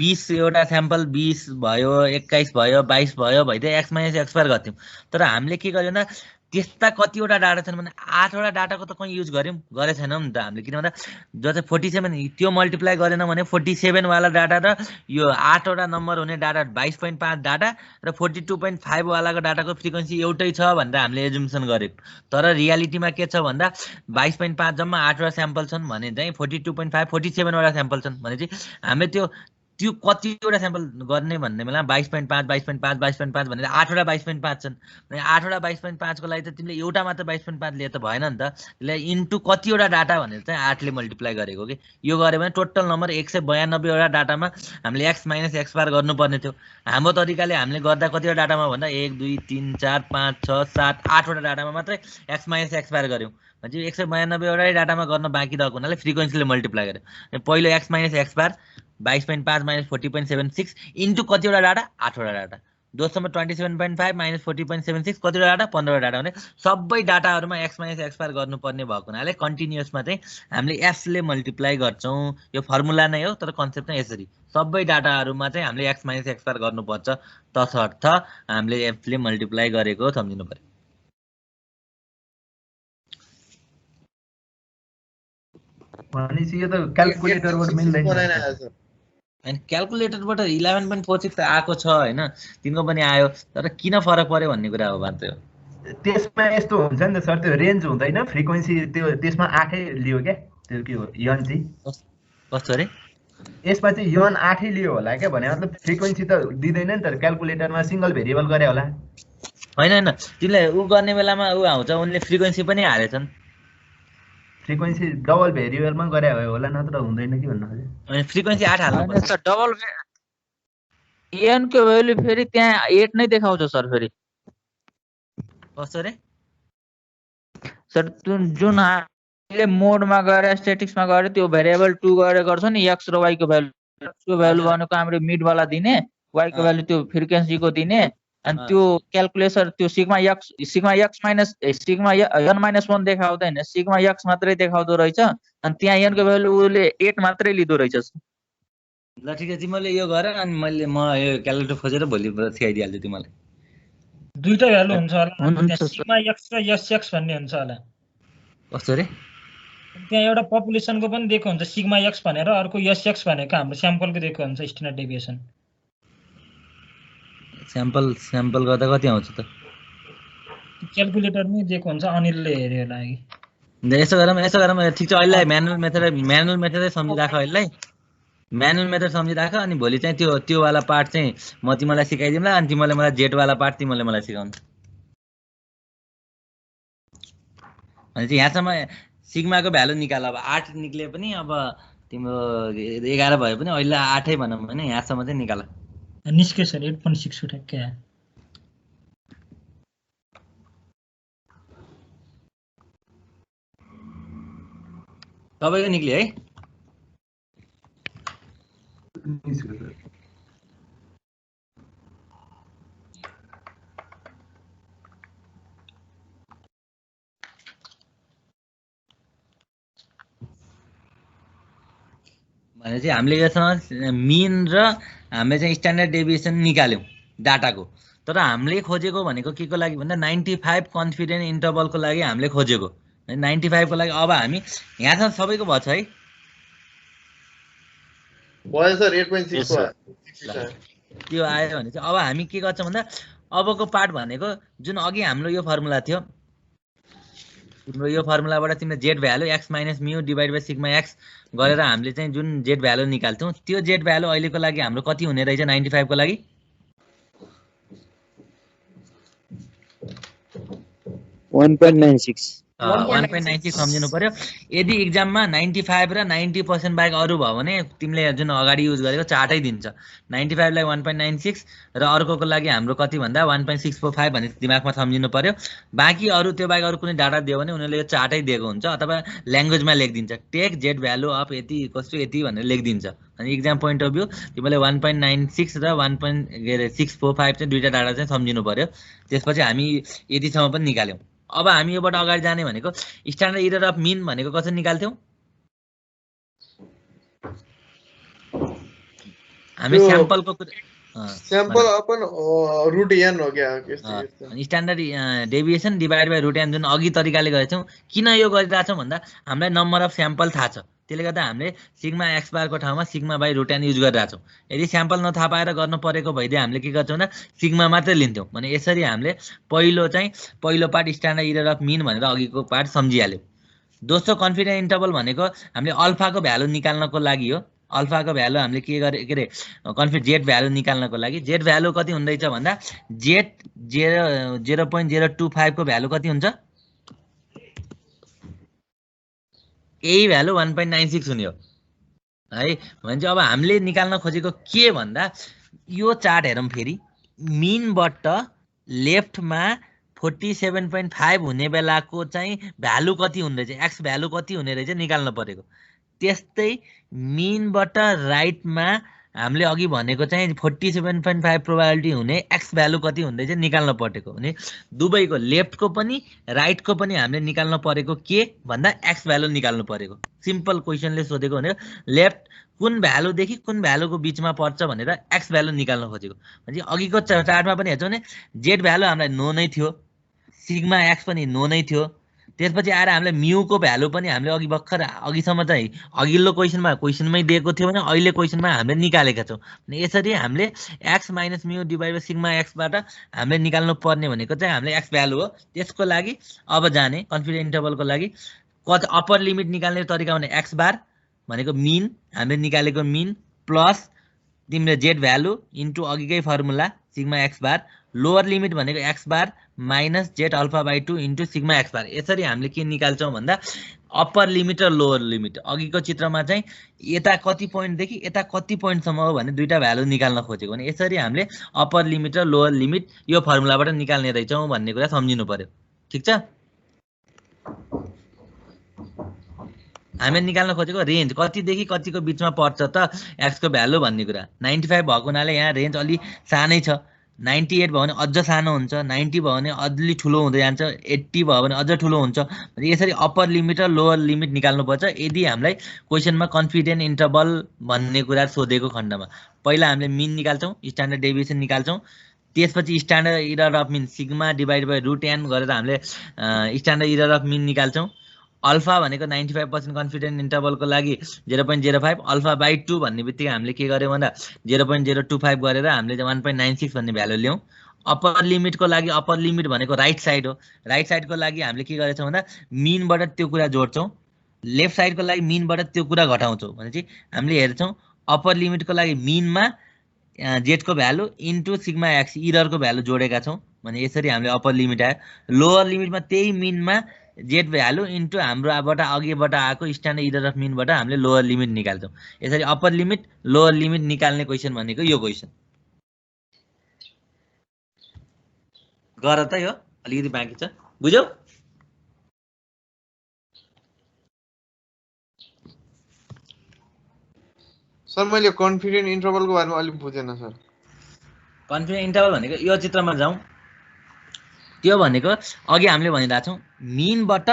A: 20 एउटा स्याम्पल 20 भयो 21 भयो 22 भयो भइदियो x माइनस x बार गर्थ्यौँ। तर हामीले के गर्यो भन्दा त्यस्ता कतिवटा डाटा छन् भने 8 वटा डाटाको त कहीँ युज गरे छैनौँ नि त हामीले, किन भन्दा जो चाहिँ 47 त्यो मल्टिप्लाई गरेन भने 47 वाला डाटा र यो 8 वटा नम्बर हुने डाटा 22.5 डाटा र 42.5 वालाको डाटाको फ्रिक्वेन्सी एउटै छ भनेर हामीले एजुम्सन गरेको। तर रियालिटीमा के छ भन्दा 22.5 जम्मा 8 वटा स्याम्पल छन् भने चाहिँ 42.5 47 वटा स्याम्पल छन् भने चाहिँ हामीले त्यो कतिवटा स्याम्पल गर्ने भन्ने बेला 22.5 22.5 22.5 भनेर 8 वटा 22.5 छन् भने 8 वटा 22.5 को लागि त तिमीले एउटा मात्र 22.5 लिए त भएन नि त, त्यसलाई इन्टु कतिवटा डाटा भनेर चाहिँ 8 ले मल्टिप्लाई गरेको कि। यो गऱ्यो भने टोटल नम्बर 192 वटा डाटामा हामीले x माइनस x बार गर्नुपर्ने थियो। हाम्रो तरिकाले हामीले गर्दा कतिवटा डाटामा भन्दा 1 2 3 4 5 6 7 8 वटा डाटामा मात्रै x माइनस x बार गर्यौँ भने 192 वटा डाटामा गर्न बाँकी रहेको हुनाले फ्रिक्वेन्सीले मल्टिप्लाई गर्यो। पहिलो x माइनस x बार 22.5 माइनस 40.76 इन्टु कतिवटा डाटा 8 वटा डाटा, दोस्रोमा 27.5 माइनस 40.76 कतिवटा डाटा 15 वटा डाटा, भने सबै डाटाहरूमा x माइनस x बार गर्नुपर्ने भएको हुनाले कन्टिन्युअसमा चाहिँ हामीले f ले मल्टिप्लाई गर्छौँ। यो फर्मुला नै हो तर कन्सेप्ट चाहिँ यसरी, सबै डाटाहरूमा चाहिँ हामीले x माइनस x बार गर्नुपर्छ, तसर्थ हामीले f ले मल्टिप्लाई गरेको सम्झिनु पर्यो।
K: भनेपछि यो त क्याल्कुलेटरबाट मिल्दैन
A: हैन, क्याल्कुलेटरबाट 11.46 आएको छ हैन, तिनको पनि आयो, तर किन फरक पर्यो भन्ने कुरा हो बात हो।
K: त्यसमा यस्तो हुन्छ नि त सर, त्यो रेन्ज हुँदैन, फ्रिक्वेन्सी त्यो त्यसमा 8 लियो क्या, त्यो के हो यन चाहिँ
A: कस्तो रे,
K: यसमा चाहिँ यन 8 लियो होला क्या, भने मतलब फ्रिक्वेन्सी त दिँदैन नि त, क्याल्कुलेटरमा सिंगल भेरिएबल गरे होला।
A: हैन हैन, तिमीले उ गर्ने बेलामा उ आउँछ, उनले फ्रिक्वेन्सी पनि हालेछन्,
K: फ्रिक्वेन्सी डबल भेरिएबलमा गरे होला, नत्र हुँदैन कि भन्नु खोजे।
A: अनि फ्रिक्वेन्सी 8 हाल्नु पर्छ।
D: डबल एन को भ्यालु फेरि त्यहाँ 8 नै देखाउँछ सर। फेरि
A: कस्तो रे
D: सर, जुन हामीले मोडमा गएर स्ट्याटिक्समा गएर त्यो भेरिएबल 2 गरेर गर्छ नि, x र y को भ्यालु, x को भ्यालु भनेको हामीले मिड वाला दिने, y को भ्यालु त्यो फ्रिक्वेन्सीको दिने, अनि त्यो क्याल्कुलेसन त्यो sigma x minus sigma n minus 1 देखाउँदैन, सिग्मा x मात्रै देखाउँदो रहेछ, अनि त्यहाँ n को भ्यालु उसले 8 मात्रै लिदो रहेछ।
A: ल ठीक छ, तिमीले यो गर अनि म यो क्याल्कुलेटर खोजेर भोलि सिकाइदिहाल्छु तिमीलाई।
F: दुईटा भ्यालु हुन्छ होला, सिग्मा x र sx भन्ने हुन्छ होला।
A: कस्तो रे,
F: त्यहाँ एउटा पपुलेसनको पनि दिएको हुन्छ सिग्मा x भनेर, अर्को sx भनेको हाम्रो स्याम्पलको दिएको हुन्छ स्ट्यान्डर्ड डेभिएसन।
A: स्याम्पल गर्दा कति आउँछ त?
F: क्याल्कुलेटरमै दिएको हुन्छ, अनिलले हेर्यो लागि।
A: यसो गरौँ ठिक छ, अहिले म्यानुअल मेथडै सम्झिराख, अहिले म्यानुअल मेथड सम्झिराख, अनि भोलि चाहिँ त्यो वाला पार्ट चाहिँ म तिमीलाई सिकाइदिउँला, अनि तिमीले मलाई जेट वाला पार्ट तिमीले मलाई सिकाउनु। अनि चाहिँ यहाँसम्म सिग्माको भ्यालु निकाल, अब 8 निक्ले पनि अब तिम्रो 11 भए पनि अहिले 8 भनौँ भने यहाँसम्म चाहिँ निकाल।
F: निस्क्यो सर 8.6 ठ्याक्कै।
A: तपाईँको निक्ल्यो है? भने चाहिँ हामीले यसमा मिन र हामीले चाहिँ स्ट्यान्डर्ड डेभिएसन निकाल्यौँ डाटाको, तर हामीले खोजेको भनेको के को लागि भन्दा 95 कन्फिडेन्स इन्टरभलको लागि हामीले खोजेको। 95 को लागि अब हामी यहाँसम्म सबैको भयो छ है?
G: भयो सर, 8.6
A: त्यो आयो भने चाहिँ अब हामी के गर्छौँ भन्दा अबको पार्ट भनेको जुन अघि हाम्रो यो फर्मुला थियो, तिम्रो यो फर्मुलाबाट तिमीले Z value x minus mu divide by sigma x गरेर हामीले चाहिँ जुन जेड भ्यालु निकाल्थ्यौँ, त्यो जेड भ्यालु अहिलेको लागि हाम्रो कति हुने रहेछ 95 को लागि?
C: 1.96
A: 1.96 सम्झिनु पर्यो। यदि इक्जाममा 95 र 90% बाहेक अरू भयो भने तिमीले जुन अगाडि युज गरेको चार्टै दिन्छ। 95 लाई 1.96 र अर्कोको लागि हाम्रो कति भन्दा 1.645 भन्ने दिमागमा सम्झिनु पर्यो। बाँकी अरू त्यो बाहेक अरू कुनै डाटा दियो भने उनीहरूले यो चार्टै दिएको हुन्छ अथवा ल्याङ्ग्वेजमा लेखिदिन्छ। टेक जेड भ्यालु अफ यति कस्तो यति भनेर लेखिदिन्छ। अनि इक्जाम पोइन्ट अफ भ्यू तिमीले 1.96 र 1.645 चाहिँ दुईटा डाटा चाहिँ सम्झिनु पर्यो। त्यसपछि हामी यतिसम्म पनि निकाल्यौँ। अब हामी योबाट अगाडि जाने भनेको स्ट्यान्डर्ड एरर अफ मिन भनेको कसरी निकाल्थ्यौँ? हामी स्याम्पलको
G: सैंपल अपन रूट एन हो गया
A: standard deviation divide by root N जुन अघि तरिकाले गरेछौँ। किन यो गरिरहेछौँ भन्दा हामीलाई नम्बर अफ स्याम्पल थाहा छ, त्यसले गर्दा हामीले सिग्मा एक्स बारको ठाउँमा sigma by root N use गरिरहेछौँ। यदि स्याम्पल नथाहा पाएर गर्नु परेको भइदिए हामीले के गर्छौँ भन्दा सिग्मा मात्रै लिन्थ्यौँ। भने यसरी हामीले पहिलो part standard error of mean भनेर अघिको पार्ट सम्झिहाल्यौँ। दोस्रो कन्फिडेन्स इन्टरभल भनेको हामीले अल्फाको भ्यालु निकाल्नको लागि हो। अल्फाको भ्यालु हामीले के गरे के अरे जेड भ्यालु निकाल्नको लागि जेड भ्यालु कति हुँदैछ भन्दा जेड 0.025 को भ्यालु कति हुन्छ? यही भ्यालु 1.96 हुने हो है। भने चाहिँ अब हामीले निकाल्न खोजेको के भन्दा यो चार्ट हेरौँ फेरि। मिनबाट लेफ्टमा 47.5 हुने बेलाको चाहिँ भ्यालु कति हुँदै रहेछ, एक्स भ्यालु कति हुने रहेछ निकाल्न परेको। त्यस्तै मिनबाट राइटमा हामीले अघि भनेको चाहिँ 47.5 प्रोबेबिलिटी हुने एक्स भ्यालु कति हुँदैछ निकाल्न परेको। भने दुवैको लेफ्टको पनि राइटको पनि हामीले निकाल्न परेको के भन्दा एक्स भ्यालु निकाल्नु परेको। सिम्पल क्वेसनले सोधेको भनेको लेफ्ट कुन भ्यालुदेखि कुन भ्यालुको बिचमा पर्छ भनेर एक्स भ्यालु निकाल्न खोजेको। भने अघिको चार्टमा पनि हेर्छौँ भने जेड भ्यालु हामीलाई नो नै थियो, सिग्मा एक्स पनि नो नै थियो। त्यसपछि आएर हामीले म्युको भ्यालु पनि हामीले अघि भर्खर अघिसम्म चाहिँ अघिल्लो क्वेसनमै दिएको थियो भने अहिले क्वेसनमा हामीले निकालेका छौँ। यसरी हामीले एक्स माइनस म्यु डिभाइड बाइ सिग्मा एक्सबाट हामीले निकाल्नु पर्ने भनेको चाहिँ हामीले एक्स भ्यालु हो। त्यसको लागि अब जाने कन्फिडेन्स इन्टरभलको लागि अप्पर लिमिट निकाल्ने तरिका भने एक्स बार भनेको मिन हामीले निकालेको मिन प्लस तिमीले जेड भ्यालु इन्टु अघिकै formula sigma X bar, lower limit भनेको X bar minus Z alpha by 2 into sigma X bar. यसरी हामीले के निकाल्छौँ भन्दा अप्पर लिमिट र लोवर लिमिट। अघिको चित्रमा चाहिँ यता कति पोइन्टदेखि यता कति पोइन्टसम्म हो भने दुईटा भ्यालु निकाल्न खोजेको। भने यसरी हामीले अप्पर लिमिट र लोवर लिमिट यो फर्मुलाबाट निकाल्ने रहेछौँ भन्ने कुरा सम्झिनु पर्यो। ठिक छ? हामीले निकाल्न खोजेको रेन्ज कतिदेखि कतिको बिचमा पर्छ त एक्सको भ्यालु भन्ने कुरा। 95 भएको हुनाले यहाँ रेन्ज अलि सानै छ। 98 भयो भने अझ सानो हुन्छ, 90 भयो भने अलि ठुलो हुँदै जान्छ, 80 भयो भने अझ ठुलो हुन्छ। यसरी अप्पर लिमिट र लोवर लिमिट निकाल्नुपर्छ यदि हामीलाई क्वेसनमा कन्फिडेन्स इन्टरभल भन्ने कुरा सोधेको खण्डमा। पहिला हामीले मिन निकाल्छौँ, स्ट्यान्डर्ड डेभिएसन निकाल्छौँ, त्यसपछि standard error of mean sigma divide by root N गरेर हामीले स्ट्यान्डर्ड एरर अफ मिन निकाल्छौँ। अल्फा भनेको 95% कन्फिडेन्स इन्टरभलको लागि 0.05, अल्फा बाई 2 भन्ने बित्तिकै हामीले के गर्यौँ भन्दा 0.025 गरेर हामीले 1.96 भन्ने भ्यालु ल्याउँ। अप्पर लिमिटको लागि अप्पर लिमिट भनेको राइट साइड हो। राइट साइडको लागि हामीले के गरेछौँ भन्दा मिनबाट त्यो कुरा जोड्छौँ, लेफ्ट साइडको लागि मिनबाट त्यो कुरा घटाउँछौँ। भने चाहिँ हामीले हेर्छौँ अप्पर लिमिटको लागि मिनमा जेडको भ्यालु इन्टु सिग्मा एक्स इररको भ्यालु जोडेका छौँ। भने यसरी हामीले अप्पर लिमिट आयो। लोवर लिमिटमा त्यही मिनमा जेड भ्यालु इन्टु हाम्रोबाट अघिबाट आएको स्ट्यान्डर्ड एरर अफ मिनबाट हामीले लोवर लिमिट निकाल्छौँ। यसरी अप्पर लिमिट लोवर लिमिट निकाल्ने क्वेसन भनेको यो क्वेसन। गर त यो अलिकति बाँकी छ, बुझ्यौ?
G: सर मैले कन्फिडेन्स इन्टरभलको बारेमा अलिक बुझेन सर।
A: कन्फिडेन्स इन्टरभल भनेको यो चित्रमा जाउँ। त्यो भनेको अघि हामीले भनिरहेको छौँ मिनबाट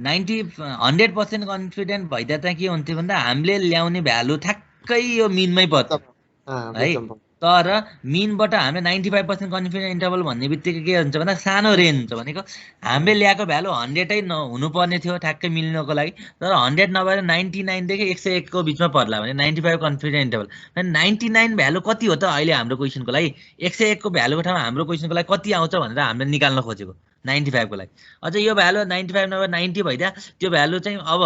A: 100% कन्फिडेन्ट भइदिए चाहिँ के हुन्थ्यो भन्दा हामीले ल्याउने भ्यालु ठ्याक्कै यो मिनमै पर्छ है। तर मिनबाट हामीले 95% कन्फिडेन्स इन्टरभल भन्ने बित्तिकै के हुन्छ भन्दा सानो रेन्ज हुन्छ। भनेको हामीले ल्याएको भ्यालु 100 हुनुपर्ने थियो ठ्याक्कै मिल्नको लागि, तर 100 नभएर 99 देखि 101 को बिचमा पर्ला भने 95 कन्फिडेन्स इन्टरभल। 99 भ्यालु कति हो त अहिले हाम्रो क्वेसनको लागि? 101 को भ्यालुको ठाउँमा हाम्रो क्वेसनको लागि कति आउँछ भनेर हामीले निकाल्न खोजेको 95 को लागि। अझ यो भ्यालु 95 नभए 90 भइदिया त्यो भ्यालु चाहिँ अब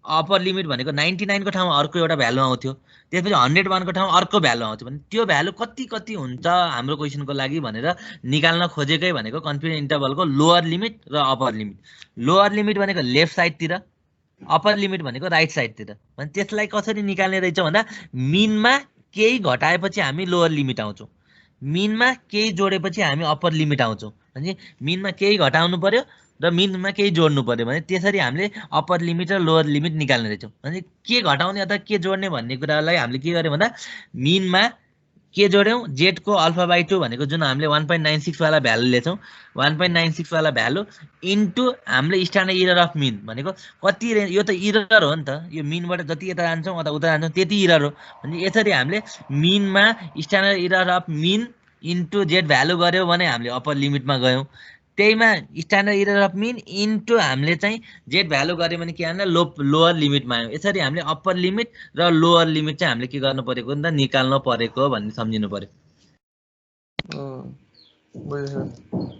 A: अप्पर लिमिट भनेको 99 को ठाउँमा अर्को एउटा भ्यालु आउँथ्यो, त्यसपछि 101 को ठाउँमा अर्को भ्यालु आउँथ्यो भने त्यो भ्यालु कति कति हुन्छ हाम्रो क्वेसनको लागि भनेर निकाल्न खोजेकै भनेको कन्फ्युजन इन्टरभलको लोअर लिमिट र अप्पर लिमिट। लोअर लिमिट भनेको लेफ्ट साइडतिर, अप्पर लिमिट भनेको राइट साइडतिर। भने त्यसलाई कसरी निकाल्ने रहेछ भन्दा मिनमा केही घटाएपछि हामी लोअर लिमिट आउँछौँ, मिनमा केही जोडेपछि हामी अप्पर लिमिट आउँछौँ। भने मिनमा केही घटाउनु पर्यो र मिनमा केही जोड्नु पर्यो भने त्यसरी हामीले अप्पर लिमिट र लोअर लिमिट निकाल्ने रहेछौँ। भने के घटाउने अथवा के जोड्ने भन्ने कुरालाई हामीले के गर्यौँ भन्दा मिनमा के जोड्यौँ, जेडको α/2 भनेको जुन हामीले 1.96 वाला भ्यालु लिएछौँ, 1.96 वाला भ्यालु इन्टु हामीले स्ट्यान्डर्ड इरर अफ मिन भनेको कति, यो त इरर हो नि त, यो मिनबाट जति यता जान्छौँ अथवा उता जान्छौँ त्यति इरर हो। भने यसरी हामीले मिनमा standard error of mean into Z value गऱ्यौँ भने हामीले अप्पर लिमिटमा गयौँ, त्यहीमा standard error of mean into हामीले चाहिँ जेड भ्यालु गऱ्यो भने के भन्दा लोअर लिमिटमा आयो। यसरी हामीले अप्पर लिमिट र लोअर लिमिट चाहिँ हामीले के गर्नु परेको नि त निकाल्नु परेको भन्ने सम्झिनु पर्यो।